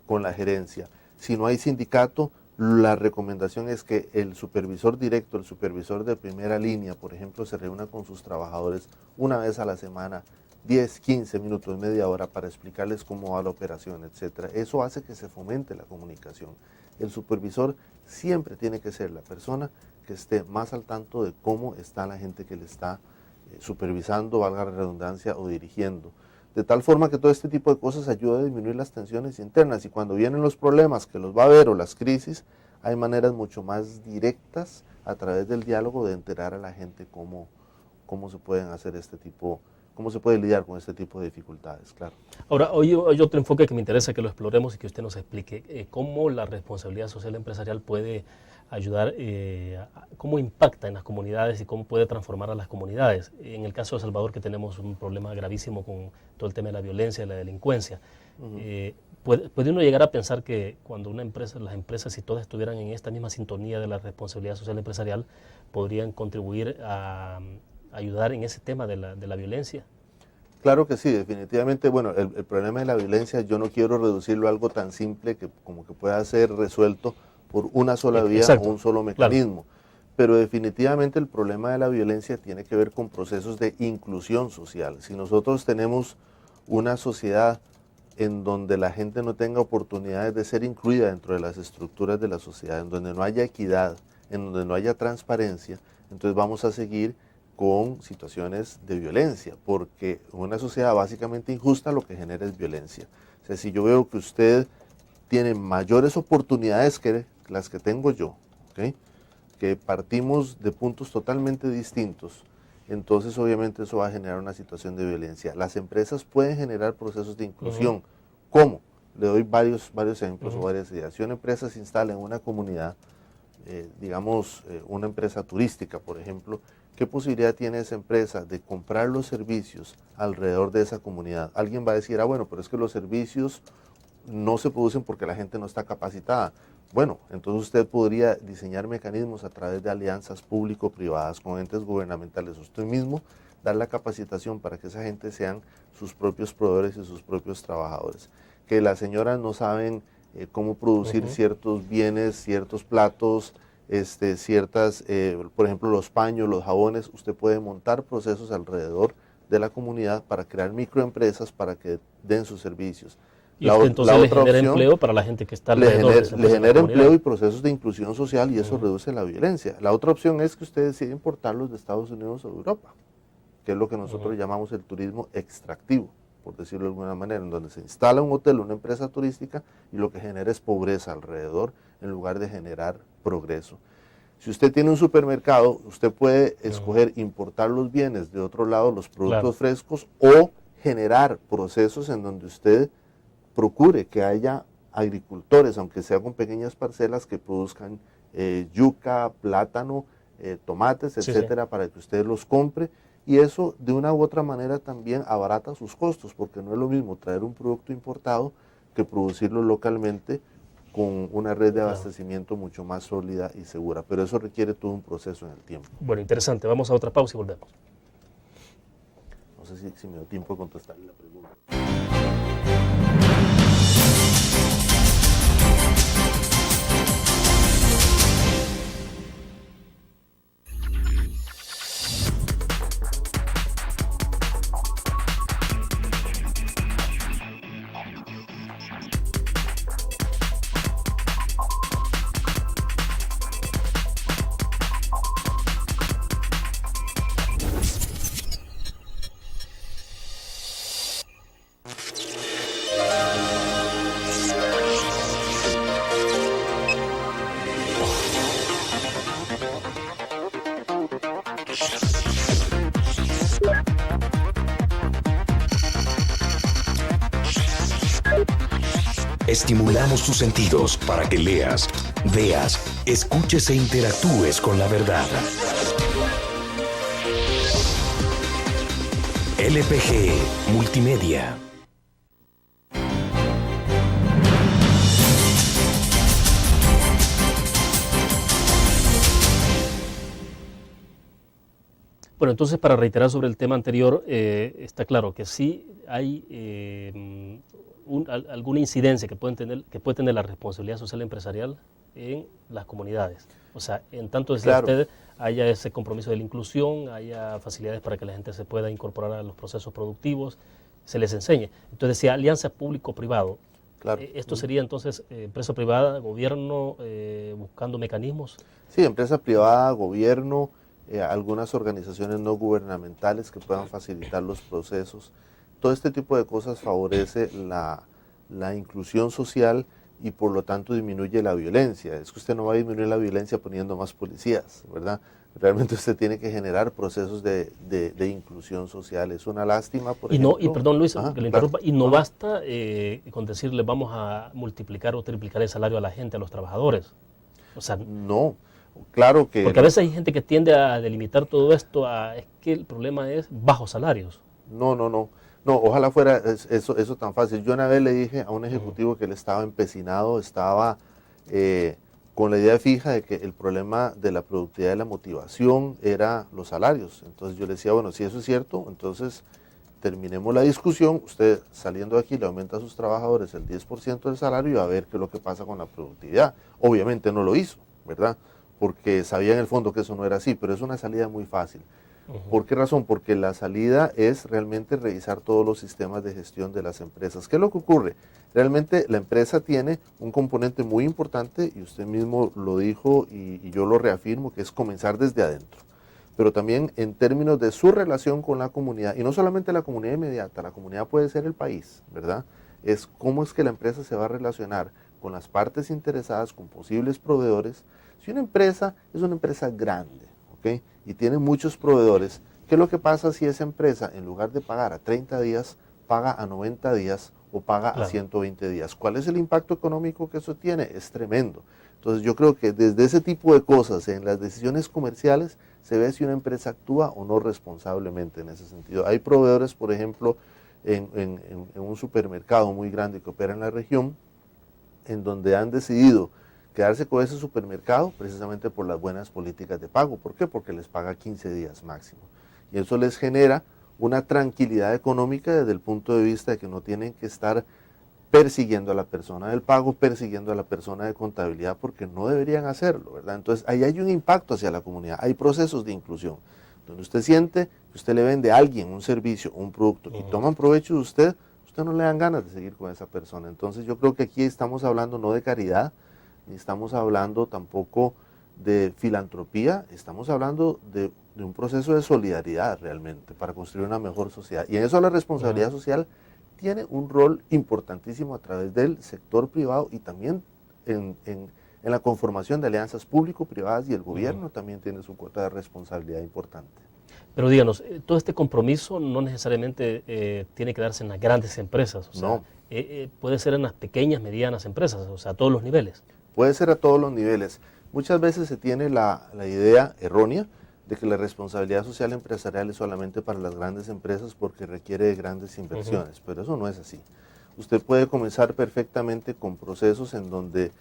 con la gerencia. Si no hay sindicato, la recomendación es que el supervisor directo, el supervisor de primera línea, por ejemplo, se reúna con sus trabajadores una vez a la semana, 10, 15 minutos, media hora, para explicarles cómo va la operación, etc. Eso hace que se fomente la comunicación. El supervisor siempre tiene que ser la persona que esté más al tanto de cómo está la gente que le está supervisando, valga la redundancia, o dirigiendo. De tal forma que todo este tipo de cosas ayuda a disminuir las tensiones internas, y cuando vienen los problemas, que los va a haber, o las crisis, hay maneras mucho más directas a través del diálogo de enterar a la gente cómo se pueden hacer cómo se puede lidiar con este tipo de dificultades, claro. Ahora, hoy otro enfoque que me interesa que lo exploremos y que usted nos explique, cómo la responsabilidad social empresarial puede ayudar, cómo impacta en las comunidades y cómo puede transformar a las comunidades. En el caso de Salvador, que tenemos un problema gravísimo con todo el tema de la violencia y la delincuencia, ¿puede uno llegar a pensar que cuando las empresas, si todas estuvieran en esta misma sintonía de la responsabilidad social empresarial, podrían contribuir a ayudar en ese tema de la violencia? Claro que sí, definitivamente. Bueno, el problema de la violencia, yo no quiero reducirlo a algo tan simple como que pueda ser resuelto por una sola vía o un solo mecanismo. Claro. Pero definitivamente el problema de la violencia tiene que ver con procesos de inclusión social. Si nosotros tenemos una sociedad en donde la gente no tenga oportunidades de ser incluida dentro de las estructuras de la sociedad, en donde no haya equidad, en donde no haya transparencia, entonces vamos a seguir con situaciones de violencia, porque una sociedad básicamente injusta lo que genera es violencia. O sea, si yo veo que usted tiene mayores oportunidades que las que tengo yo, ¿okay?, que partimos de puntos totalmente distintos, entonces obviamente eso va a generar una situación de violencia. Las empresas pueden generar procesos de inclusión. ¿Cómo? Le doy varios ejemplos o varias ideas. Si una empresa se instala en una comunidad, digamos una empresa turística, por ejemplo, ¿qué posibilidad tiene esa empresa de comprar los servicios alrededor de esa comunidad? Alguien va a decir, bueno, pero es que los servicios no se producen porque la gente no está capacitada. Bueno, entonces usted podría diseñar mecanismos a través de alianzas público-privadas con entes gubernamentales. Usted mismo dar la capacitación para que esa gente sean sus propios proveedores y sus propios trabajadores. Que las señoras no saben cómo producir ciertos bienes, ciertos platos, por ejemplo, los paños, los jabones. Usted puede montar procesos alrededor de la comunidad para crear microempresas para que den sus servicios. Y entonces le genera empleo para la gente que está alrededor. Le genera empleo y procesos de inclusión social, y eso reduce la violencia. La otra opción es que usted decide importarlos de Estados Unidos o de Europa, que es lo que nosotros llamamos el turismo extractivo, por decirlo de alguna manera, en donde se instala un hotel, una empresa turística, y lo que genera es pobreza alrededor, en lugar de generar progreso. Si usted tiene un supermercado, usted puede escoger importar los bienes de otro lado, los productos frescos, o generar procesos en donde usted procure que haya agricultores, aunque sea con pequeñas parcelas, que produzcan yuca, plátano, tomates, etcétera, para que usted los compre, y eso de una u otra manera también abarata sus costos, porque no es lo mismo traer un producto importado que producirlo localmente con una red de abastecimiento mucho más sólida y segura, pero eso requiere todo un proceso en el tiempo. Bueno, interesante. Vamos a otra pausa y volvemos. No sé si me dio tiempo de contestarle la pregunta. Estimulamos tus sentidos para que leas, veas, escuches e interactúes con la verdad. LPG Multimedia. Bueno, entonces para reiterar sobre el tema anterior, está claro que sí hay alguna incidencia que puede tener la responsabilidad social empresarial en las comunidades. O sea, en tanto decía usted, haya ese compromiso de la inclusión, haya facilidades para que la gente se pueda incorporar a los procesos productivos, se les enseñe. Entonces decía alianza público-privado. Claro. ¿Esto sería entonces empresa privada, gobierno, buscando mecanismos? Sí, empresa privada, gobierno, algunas organizaciones no gubernamentales que puedan facilitar los procesos. Todo este tipo de cosas favorece la inclusión social y por lo tanto disminuye la violencia. Es que usted no va a disminuir la violencia poniendo más policías, ¿verdad? Realmente usted tiene que generar procesos de inclusión social. Es una lástima, por ejemplo. Y perdón, Luis, que le interrumpa, y no Ajá. basta con decirle vamos a multiplicar o triplicar el salario a la gente, a los trabajadores. O sea, No, claro que... porque a veces hay gente que tiende a delimitar todo esto es que el problema es bajos salarios. No, ojalá fuera eso tan fácil. Yo una vez le dije a un ejecutivo que él estaba empecinado, estaba con la idea fija de que el problema de la productividad y la motivación era los salarios. Entonces yo le decía, bueno, si eso es cierto, entonces terminemos la discusión, usted saliendo de aquí le aumenta a sus trabajadores el 10% del salario y va a ver qué es lo que pasa con la productividad. Obviamente no lo hizo, ¿verdad? Porque sabía en el fondo que eso no era así, pero es una salida muy fácil. ¿Por qué razón? Porque la salida es realmente revisar todos los sistemas de gestión de las empresas. ¿Qué es lo que ocurre? Realmente la empresa tiene un componente muy importante, y usted mismo lo dijo y yo lo reafirmo, que es comenzar desde adentro. Pero también en términos de su relación con la comunidad, y no solamente la comunidad inmediata, la comunidad puede ser el país, ¿verdad? Es cómo es que la empresa se va a relacionar con las partes interesadas, con posibles proveedores. Si una empresa es una empresa grande, ¿ok?, y tiene muchos proveedores, ¿qué es lo que pasa si esa empresa, en lugar de pagar a 30 días, paga a 90 días o paga a 120 días? ¿Cuál es el impacto económico que eso tiene? Es tremendo. Entonces yo creo que desde ese tipo de cosas, en las decisiones comerciales, se ve si una empresa actúa o no responsablemente en ese sentido. Hay proveedores, por ejemplo, en un supermercado muy grande que opera en la región, en donde han decidido quedarse con ese supermercado precisamente por las buenas políticas de pago. ¿Por qué? Porque les paga 15 días máximo. Y eso les genera una tranquilidad económica desde el punto de vista de que no tienen que estar persiguiendo a la persona del pago, persiguiendo a la persona de contabilidad, porque no deberían hacerlo, ¿verdad? Entonces ahí hay un impacto hacia la comunidad, hay procesos de inclusión, donde usted siente que usted le vende a alguien un servicio, un producto, y toman provecho de usted no le dan ganas de seguir con esa persona. Entonces yo creo que aquí estamos hablando no de caridad, ni estamos hablando tampoco de filantropía, estamos hablando de un proceso de solidaridad realmente para construir una mejor sociedad. Y en eso la responsabilidad social tiene un rol importantísimo a través del sector privado y también en la conformación de alianzas público-privadas, y el gobierno también tiene su cuota de responsabilidad importante. Pero díganos, todo este compromiso no necesariamente tiene que darse en las grandes empresas, o sea, No. Puede ser en las pequeñas, medianas empresas, o sea, a todos los niveles. Puede ser a todos los niveles. Muchas veces se tiene la idea errónea de que la responsabilidad social empresarial es solamente para las grandes empresas porque requiere de grandes inversiones, pero eso no es así. Usted puede comenzar perfectamente con procesos en donde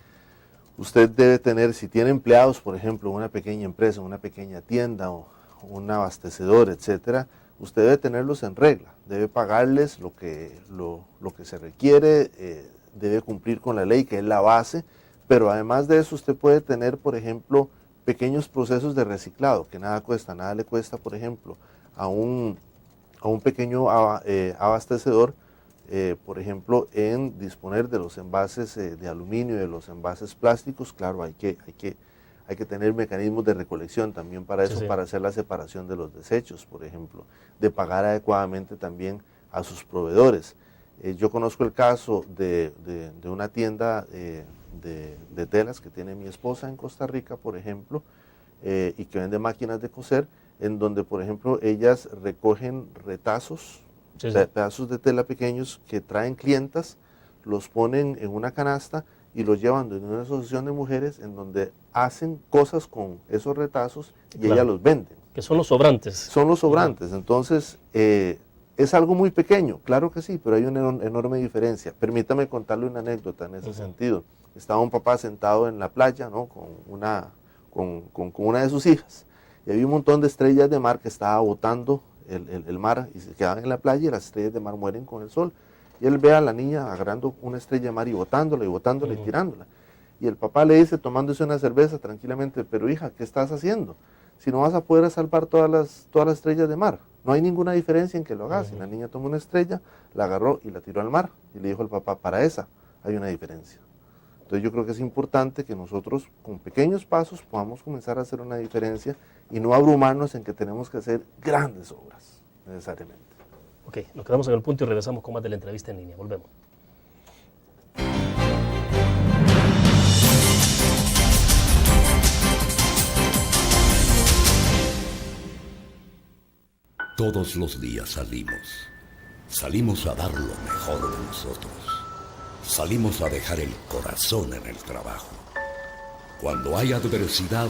usted debe tener, si tiene empleados, por ejemplo, una pequeña empresa, una pequeña tienda o un abastecedor, etcétera, usted debe tenerlos en regla, debe pagarles lo que se requiere, debe cumplir con la ley, que es la base, pero además de eso usted puede tener, por ejemplo, pequeños procesos de reciclado, que nada le cuesta, por ejemplo, a un pequeño abastecedor, por ejemplo, en disponer de los envases de aluminio y de los envases plásticos. Claro, hay que tener mecanismos de recolección también para eso, para hacer la separación de los desechos, por ejemplo, de pagar adecuadamente también a sus proveedores. Yo conozco el caso de una tienda de telas que tiene mi esposa en Costa Rica, por ejemplo, y que vende máquinas de coser, en donde, por ejemplo, ellas recogen retazos, pedazos de tela pequeños que traen clientas, los ponen en una canasta y los llevan de una asociación de mujeres en donde hacen cosas con esos retazos y ellas los venden. Que son los sobrantes. Son los sobrantes. Entonces, es algo muy pequeño, claro que sí, pero hay una enorme diferencia. Permítame contarle una anécdota en ese sentido. Estaba un papá sentado en la playa, ¿no?, con una de sus hijas, y había un montón de estrellas de mar que estaba botando el mar y se quedaban en la playa y las estrellas de mar mueren con el sol. Y él ve a la niña agarrando una estrella de mar y botándola y tirándola. Y el papá le dice, tomándose una cerveza tranquilamente, pero hija, ¿qué estás haciendo? Si no vas a poder salvar todas las estrellas de mar. No hay ninguna diferencia en que lo hagas. Y la niña tomó una estrella, la agarró y la tiró al mar. Y le dijo al papá, para esa hay una diferencia. Entonces yo creo que es importante que nosotros con pequeños pasos podamos comenzar a hacer una diferencia y no abrumarnos en que tenemos que hacer grandes obras necesariamente. Ok, nos quedamos en el punto y regresamos con más de la entrevista en línea. Volvemos. Todos los días salimos a dar lo mejor de nosotros. Salimos a dejar el corazón en el trabajo. Cuando hay adversidad,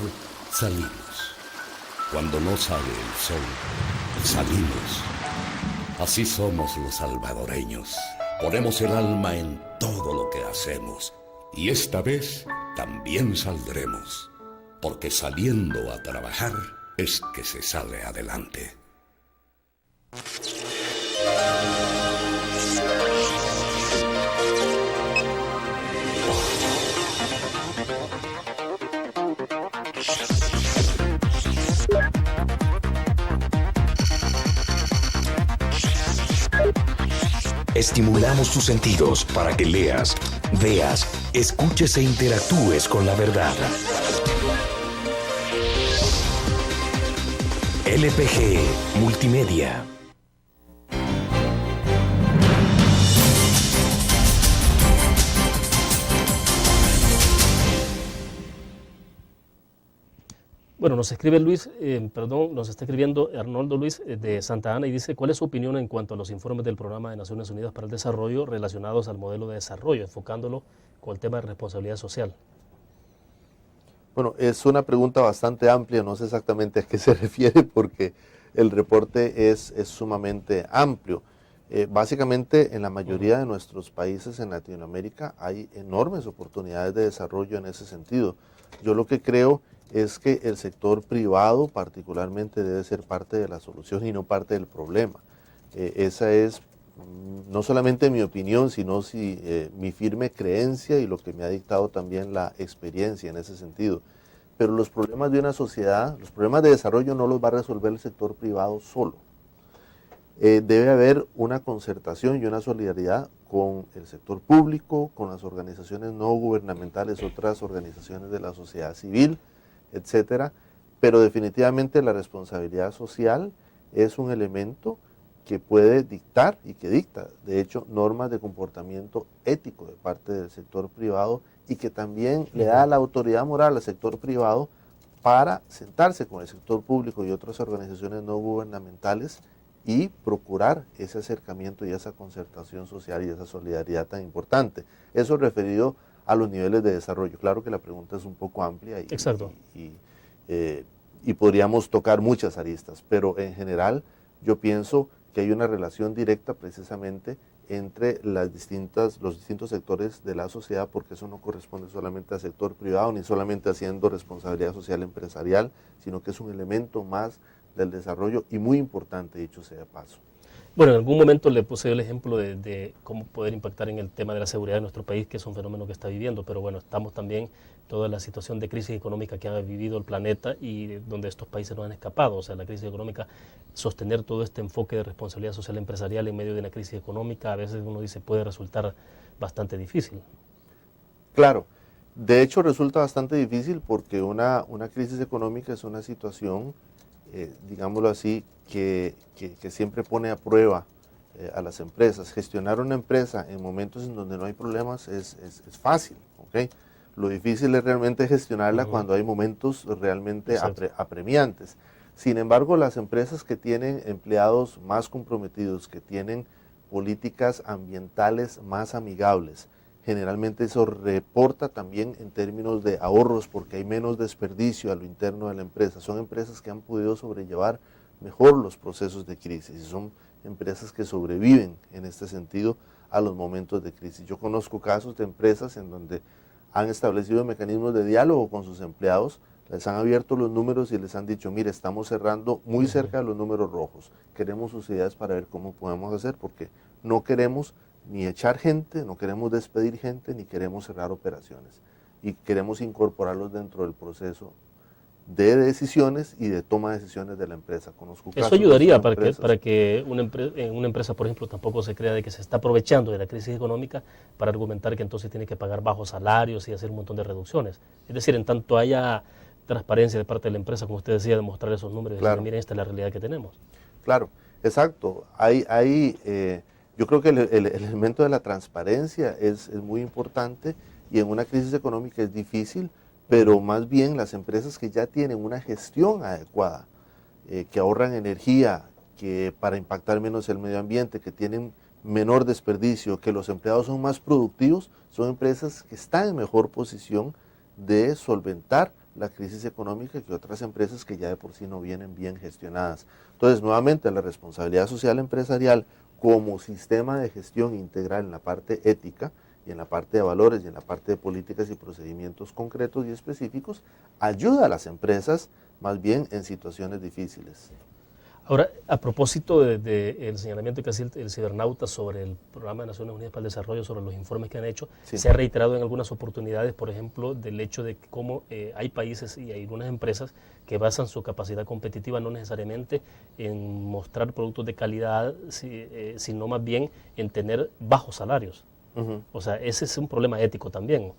salimos. Cuando no sale el sol, salimos. Así somos los salvadoreños. Ponemos el alma en todo lo que hacemos. Y esta vez también saldremos. Porque saliendo a trabajar es que se sale adelante. Estimulamos tus sentidos para que leas, veas, escuches e interactúes con la verdad. LPG Multimedia. Bueno, nos escribe Luis, nos está escribiendo Arnoldo Luis de Santa Ana y dice, ¿cuál es su opinión en cuanto a los informes del Programa de Naciones Unidas para el Desarrollo relacionados al modelo de desarrollo, enfocándolo con el tema de responsabilidad social? Bueno, es una pregunta bastante amplia, no sé exactamente a qué se refiere porque el reporte es sumamente amplio. Básicamente en la mayoría de nuestros países en Latinoamérica hay enormes oportunidades de desarrollo en ese sentido. Yo lo que creo es que el sector privado particularmente debe ser parte de la solución y no parte del problema. Esa es no solamente mi opinión, sino mi firme creencia y lo que me ha dictado también la experiencia en ese sentido. Pero los problemas de una sociedad, los problemas de desarrollo no los va a resolver el sector privado solo. Debe haber una concertación y una solidaridad con el sector público, con las organizaciones no gubernamentales, otras organizaciones de la sociedad civil, etcétera, pero definitivamente la responsabilidad social es un elemento que puede dictar y que dicta, de hecho, normas de comportamiento ético de parte del sector privado y que también le da la autoridad moral al sector privado para sentarse con el sector público y otras organizaciones no gubernamentales y procurar ese acercamiento y esa concertación social y esa solidaridad tan importante. Eso referido a los niveles de desarrollo. Claro que la pregunta es un poco amplia y podríamos tocar muchas aristas, pero en general yo pienso que hay una relación directa precisamente entre los distintos sectores de la sociedad, porque eso no corresponde solamente al sector privado, ni solamente haciendo responsabilidad social empresarial, sino que es un elemento más del desarrollo y muy importante, dicho sea de paso. Bueno, en algún momento le puse el ejemplo de cómo poder impactar en el tema de la seguridad de nuestro país, que es un fenómeno que está viviendo, pero bueno, estamos también toda la situación de crisis económica que ha vivido el planeta y donde estos países no han escapado. O sea, la crisis económica, sostener todo este enfoque de responsabilidad social empresarial en medio de una crisis económica, a veces uno dice puede resultar bastante difícil. Claro, de hecho resulta bastante difícil porque una crisis económica es una situación, digámoslo así, que siempre pone a prueba a las empresas. Gestionar una empresa en momentos en donde no hay problemas es fácil, ¿ok? Lo difícil es realmente gestionarla cuando hay momentos realmente apremiantes. Sin embargo, las empresas que tienen empleados más comprometidos, que tienen políticas ambientales más amigables, generalmente eso reporta también en términos de ahorros porque hay menos desperdicio a lo interno de la empresa. Son empresas que han podido sobrellevar mejor los procesos de crisis y son empresas que sobreviven en este sentido a los momentos de crisis. Yo conozco casos de empresas en donde han establecido mecanismos de diálogo con sus empleados, les han abierto los números y les han dicho, mire, estamos cerrando muy cerca de los números rojos, queremos sus ideas para ver cómo podemos hacer, porque no queremos ni echar gente, no queremos despedir gente, ni queremos cerrar operaciones, y queremos incorporarlos dentro del proceso de decisiones y de toma de decisiones de la empresa. Conozco Eso casos ayudaría de para que una empresa, por ejemplo, tampoco se crea de que se está aprovechando de la crisis económica para argumentar que entonces tiene que pagar bajos salarios y hacer un montón de reducciones. Es decir, en tanto haya transparencia de parte de la empresa, como usted decía, de mostrar esos números y Claro. decir, miren, esta es la realidad que tenemos. Claro, exacto. Yo creo que el elemento de la transparencia es muy importante y en una crisis económica es difícil, pero más bien las empresas que ya tienen una gestión adecuada, que ahorran energía, que para impactar menos el medio ambiente, que tienen menor desperdicio, que los empleados son más productivos, son empresas que están en mejor posición de solventar la crisis económica que otras empresas que ya de por sí no vienen bien gestionadas. Entonces, nuevamente, la responsabilidad social empresarial como sistema de gestión integral en la parte ética y en la parte de valores y en la parte de políticas y procedimientos concretos y específicos, ayuda a las empresas más bien en situaciones difíciles. Ahora, a propósito del señalamiento que hacía el cibernauta sobre el Programa de Naciones Unidas para el Desarrollo, sobre los informes que han hecho, Sí. se ha reiterado en algunas oportunidades, por ejemplo, del hecho de cómo hay países y hay algunas empresas que basan su capacidad competitiva no necesariamente en mostrar productos de calidad, sino más bien en tener bajos salarios. Uh-huh. O sea, ese es un problema ético también.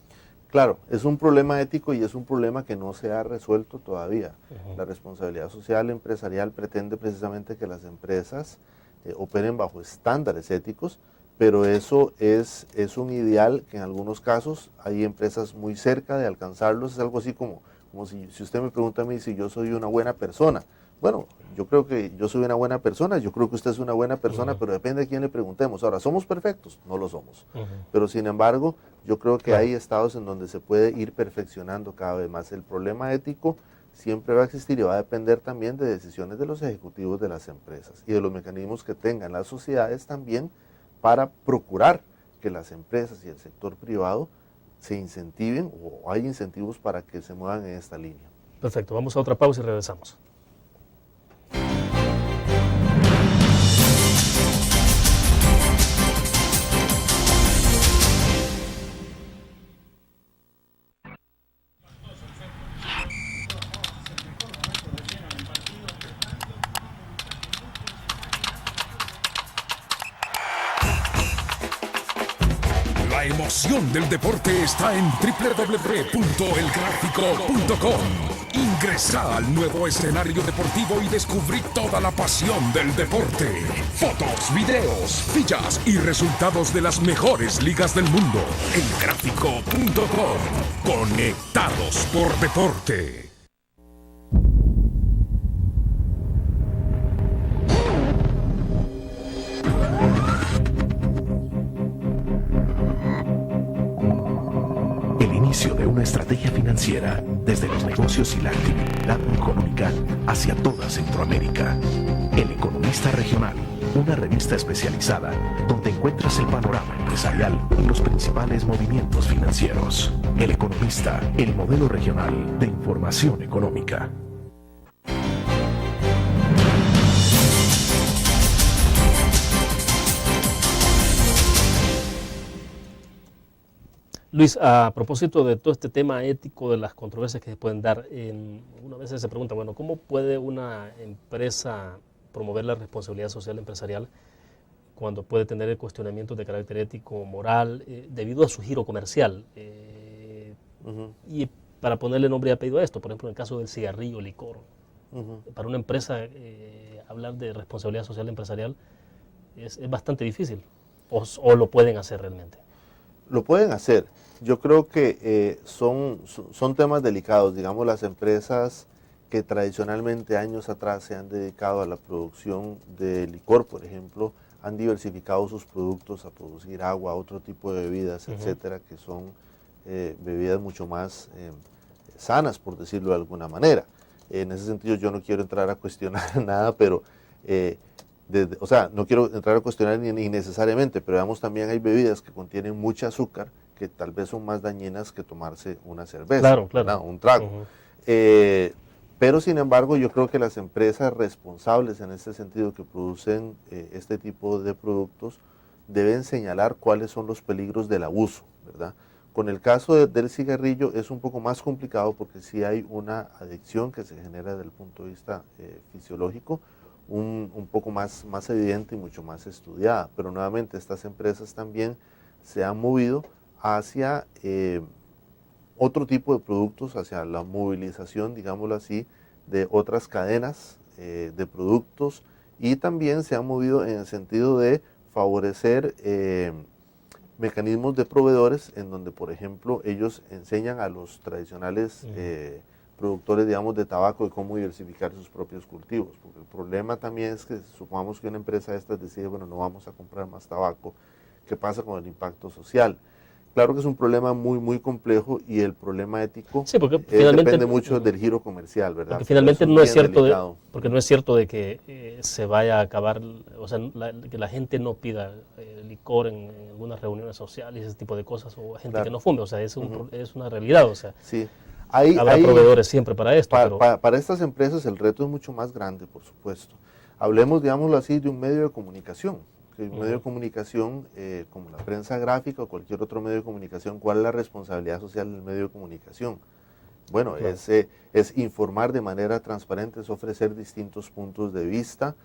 Claro, es un problema ético y es un problema que no se ha resuelto todavía. La responsabilidad social empresarial pretende precisamente que las empresas operen bajo estándares éticos, pero eso es un ideal que en algunos casos hay empresas muy cerca de alcanzarlos. Es algo así como si usted me pregunta a mí si yo soy una buena persona. Bueno, yo creo que yo soy una buena persona, yo creo que usted es una buena persona, pero depende de quién le preguntemos. Ahora, ¿somos perfectos? No lo somos. Pero sin embargo, yo creo que hay estados en donde se puede ir perfeccionando cada vez más. El problema ético siempre va a existir y va a depender también de decisiones de los ejecutivos de las empresas y de los mecanismos que tengan las sociedades también para procurar que las empresas y el sector privado se incentiven o hay incentivos para que se muevan en esta línea. Perfecto, vamos a otra pausa y regresamos. La emoción del deporte está en www.elgráfico.com. Ingresa al nuevo escenario deportivo y descubrí toda la pasión del deporte. Fotos, videos, fichas y resultados de las mejores ligas del mundo. Elgráfico.com. Conectados por deporte. El inicio de una estrategia financiera desde los negocios y la actividad económica hacia toda Centroamérica. El Economista Regional, una revista especializada donde encuentras el panorama empresarial y los principales movimientos financieros. El Economista, el modelo regional de información económica. Luis, a propósito de todo este tema ético, de las controversias que se pueden dar, una vez se pregunta, bueno, ¿cómo puede una empresa promover la responsabilidad social empresarial cuando puede tener cuestionamientos de carácter ético, moral, debido a su giro comercial? Y para ponerle nombre y apellido a esto, por ejemplo, en el caso del cigarrillo, licor, para una empresa hablar de responsabilidad social empresarial es bastante difícil, o lo pueden hacer realmente. Lo pueden hacer. Yo creo que son temas delicados. Digamos, las empresas que tradicionalmente años atrás se han dedicado a la producción de licor, por ejemplo, han diversificado sus productos a producir agua, otro tipo de bebidas, etcétera, que son bebidas mucho más sanas, por decirlo de alguna manera. En ese sentido yo no quiero entrar a cuestionar nada, pero o sea, no quiero entrar a cuestionar ni necesariamente, pero digamos también hay bebidas que contienen mucha azúcar que tal vez son más dañinas que tomarse una cerveza, claro. un trago. Pero sin embargo yo creo que las empresas responsables en este sentido que producen este tipo de productos deben señalar cuáles son los peligros del abuso, ¿verdad? Con el caso del cigarrillo es un poco más complicado porque sí hay una adicción que se genera desde el punto de vista fisiológico, un poco más evidente y mucho más estudiada, pero nuevamente estas empresas también se han movido hacia otro tipo de productos, hacia la movilización, digámoslo así, de otras cadenas de productos, y también se han movido en el sentido de favorecer mecanismos de proveedores en donde, por ejemplo, ellos enseñan a los tradicionales productores, digamos, de tabaco de cómo diversificar sus propios cultivos, porque el problema también es que supongamos que una empresa de estas decide, bueno, no vamos a comprar más tabaco, ¿qué pasa con el impacto social? Claro que es un problema muy complejo, y el problema ético depende mucho del giro comercial, ¿verdad? Porque finalmente no es cierto porque no es cierto de que se vaya a acabar, o sea, que la gente no pida licor en algunas reuniones sociales, ese tipo de cosas, o gente que no fume, o sea, es una realidad, o sea. Sí. Habrá proveedores siempre para esto. Para estas empresas el reto es mucho más grande, por supuesto. Hablemos, digámoslo así, de un medio de comunicación. Que un medio de comunicación, como la prensa gráfica o cualquier otro medio de comunicación, ¿cuál es la responsabilidad social del medio de comunicación? Bueno, es informar de manera transparente, es ofrecer distintos puntos de vista,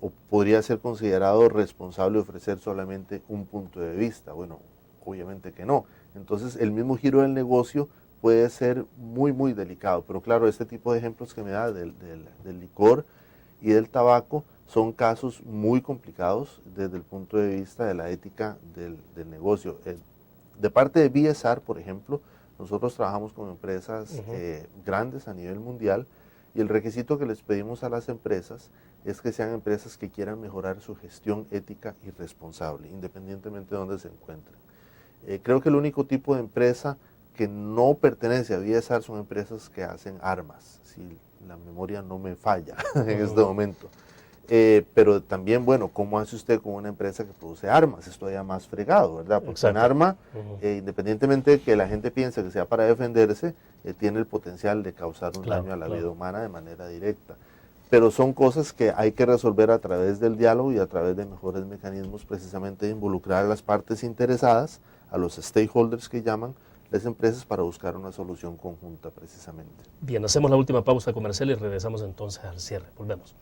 o podría ser considerado responsable ofrecer solamente un punto de vista. Bueno, obviamente que no. Entonces el mismo giro del negocio puede ser muy delicado, pero claro, este tipo de ejemplos que me da del licor y del tabaco son casos muy complicados desde el punto de vista de la ética del negocio. De parte de BSR, por ejemplo, nosotros trabajamos con empresas grandes a nivel mundial, y el requisito que les pedimos a las empresas es que sean empresas que quieran mejorar su gestión ética y responsable, independientemente de dónde se encuentren. Creo que el único tipo de empresa que no pertenece a BSR son empresas que hacen armas, si la memoria no me falla en este momento. Pero también, bueno, ¿cómo hace usted con una empresa que produce armas? Es todavía más fregado, ¿verdad? Porque un arma, independientemente de que la gente piense que sea para defenderse, tiene el potencial de causar un daño a la vida humana de manera directa. Pero son cosas que hay que resolver a través del diálogo y a través de mejores mecanismos, precisamente de involucrar a las partes interesadas, a los stakeholders que llaman las empresas, para buscar una solución conjunta precisamente. Bien, hacemos la última pausa comercial y regresamos entonces al cierre. Volvemos.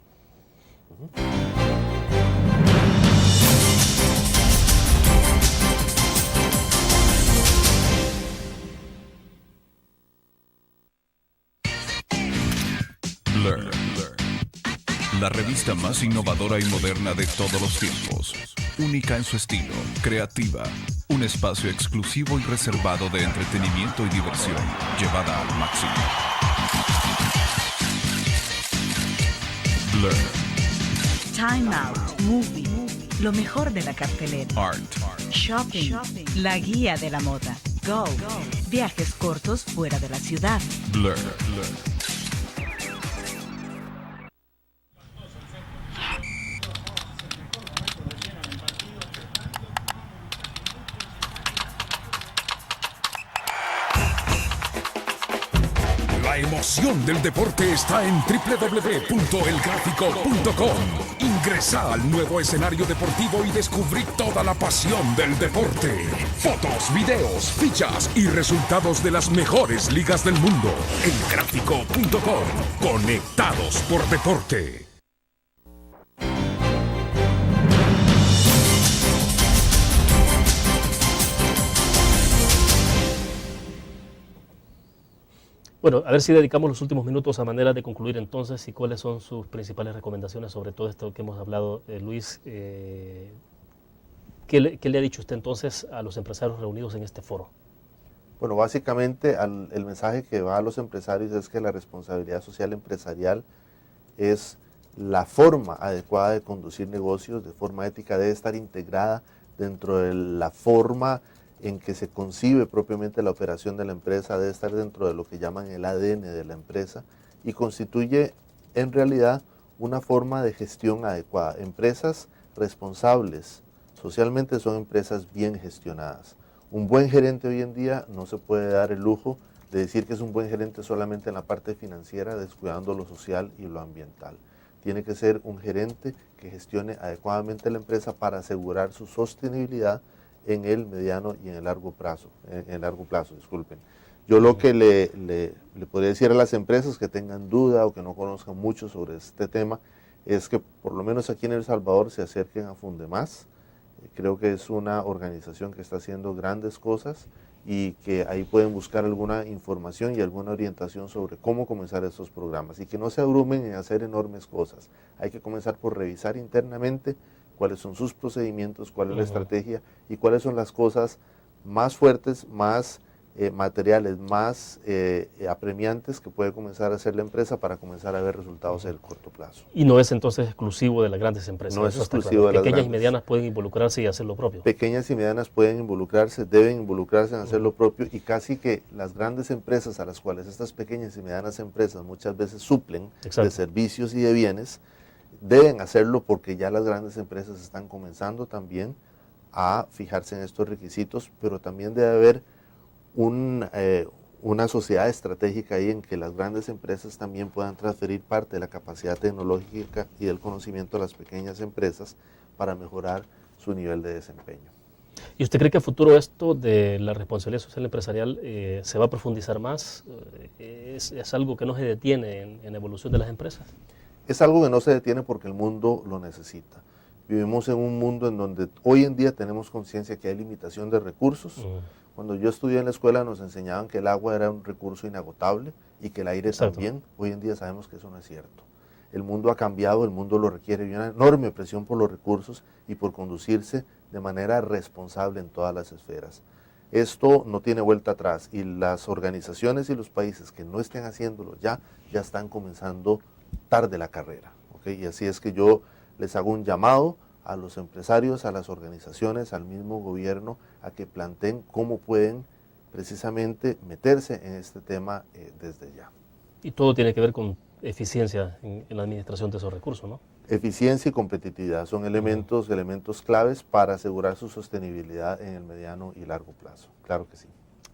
Blur, la revista más innovadora y moderna de todos los tiempos. Única en su estilo, creativa, un espacio exclusivo y reservado de entretenimiento y diversión, llevada al máximo. Blur. Time Out, Movie, lo mejor de la cartelera. Art. Shopping, la guía de la moda. Go, viajes cortos fuera de la ciudad. Blur. La emoción del deporte está en www.elgráfico.com. Ingresa al nuevo escenario deportivo y descubrí toda la pasión del deporte. Fotos, videos, fichas y resultados de las mejores ligas del mundo. Elgráfico.com. Conectados por deporte. Bueno, a ver si dedicamos los últimos minutos a manera de concluir entonces, y cuáles son sus principales recomendaciones sobre todo esto que hemos hablado. Luis, ¿qué le ha dicho usted entonces a los empresarios reunidos en este foro? Bueno, básicamente el mensaje que va a los empresarios es que la responsabilidad social empresarial es la forma adecuada de conducir negocios de forma ética, debe estar integrada dentro de la forma en que se concibe propiamente la operación de la empresa, debe estar dentro de lo que llaman el ADN de la empresa y constituye en realidad una forma de gestión adecuada. Empresas responsables socialmente son empresas bien gestionadas. Un buen gerente hoy en día no se puede dar el lujo de decir que es un buen gerente solamente en la parte financiera, descuidando lo social y lo ambiental. Tiene que ser un gerente que gestione adecuadamente la empresa para asegurar su sostenibilidad en el mediano y en el largo plazo. Disculpen. Yo lo que le podría decir a las empresas que tengan duda o que no conozcan mucho sobre este tema es que por lo menos aquí en El Salvador se acerquen a Fundemás. Creo que es una organización que está haciendo grandes cosas y que ahí pueden buscar alguna información y alguna orientación sobre cómo comenzar estos programas y que no se abrumen en hacer enormes cosas. Hay que comenzar por revisar internamente cuáles son sus procedimientos, cuál es la estrategia y cuáles son las cosas más fuertes, más materiales, más apremiantes que puede comenzar a hacer la empresa para comenzar a ver resultados en el corto plazo. Y no es entonces exclusivo de las grandes empresas. No es Eso está exclusivo claro. de las Pequeñas y grandes. medianas pueden involucrarse y hacer lo propio. Pequeñas y medianas pueden involucrarse, deben involucrarse en hacer lo propio y casi que las grandes empresas a las cuales estas pequeñas y medianas empresas muchas veces suplen Exacto. de servicios y de bienes, deben hacerlo porque ya las grandes empresas están comenzando también a fijarse en estos requisitos, pero también debe haber una sociedad estratégica ahí en que las grandes empresas también puedan transferir parte de la capacidad tecnológica y del conocimiento a las pequeñas empresas para mejorar su nivel de desempeño. ¿Y usted cree que a futuro esto de la responsabilidad social empresarial se va a profundizar más? ¿Es algo que no se detiene en la evolución de las empresas? Es algo que no se detiene porque el mundo lo necesita. Vivimos en un mundo en donde hoy en día tenemos conciencia que hay limitación de recursos. Cuando yo estudié en la escuela nos enseñaban que el agua era un recurso inagotable y que el aire Exacto. también. Hoy en día sabemos que eso no es cierto. El mundo ha cambiado, el mundo lo requiere, hay una enorme presión por los recursos y por conducirse de manera responsable en todas las esferas. Esto no tiene vuelta atrás y las organizaciones y los países que no estén haciéndolo ya están comenzando tarde la carrera. ¿Okay? Y así es que yo les hago un llamado a los empresarios, a las organizaciones, al mismo gobierno, a que planteen cómo pueden precisamente meterse en este tema desde ya. Y todo tiene que ver con eficiencia en la administración de esos recursos, ¿no? Eficiencia y competitividad son elementos claves para asegurar su sostenibilidad en el mediano y largo plazo. Claro que sí.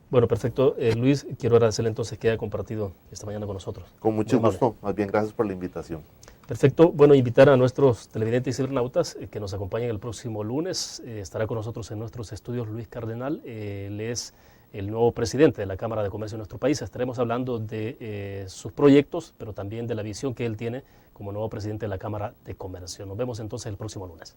Bueno, perfecto. Luis, quiero agradecerle entonces que haya compartido esta mañana con nosotros. Con mucho Muy gusto. Más bien, gracias por la invitación. Perfecto. Bueno, invitar a nuestros televidentes y cibernautas que nos acompañen el próximo lunes. Estará con nosotros en nuestros estudios Luis Cardenal. Él es el nuevo presidente de la Cámara de Comercio de nuestro país. Estaremos hablando de sus proyectos, pero también de la visión que él tiene como nuevo presidente de la Cámara de Comercio. Nos vemos entonces el próximo lunes.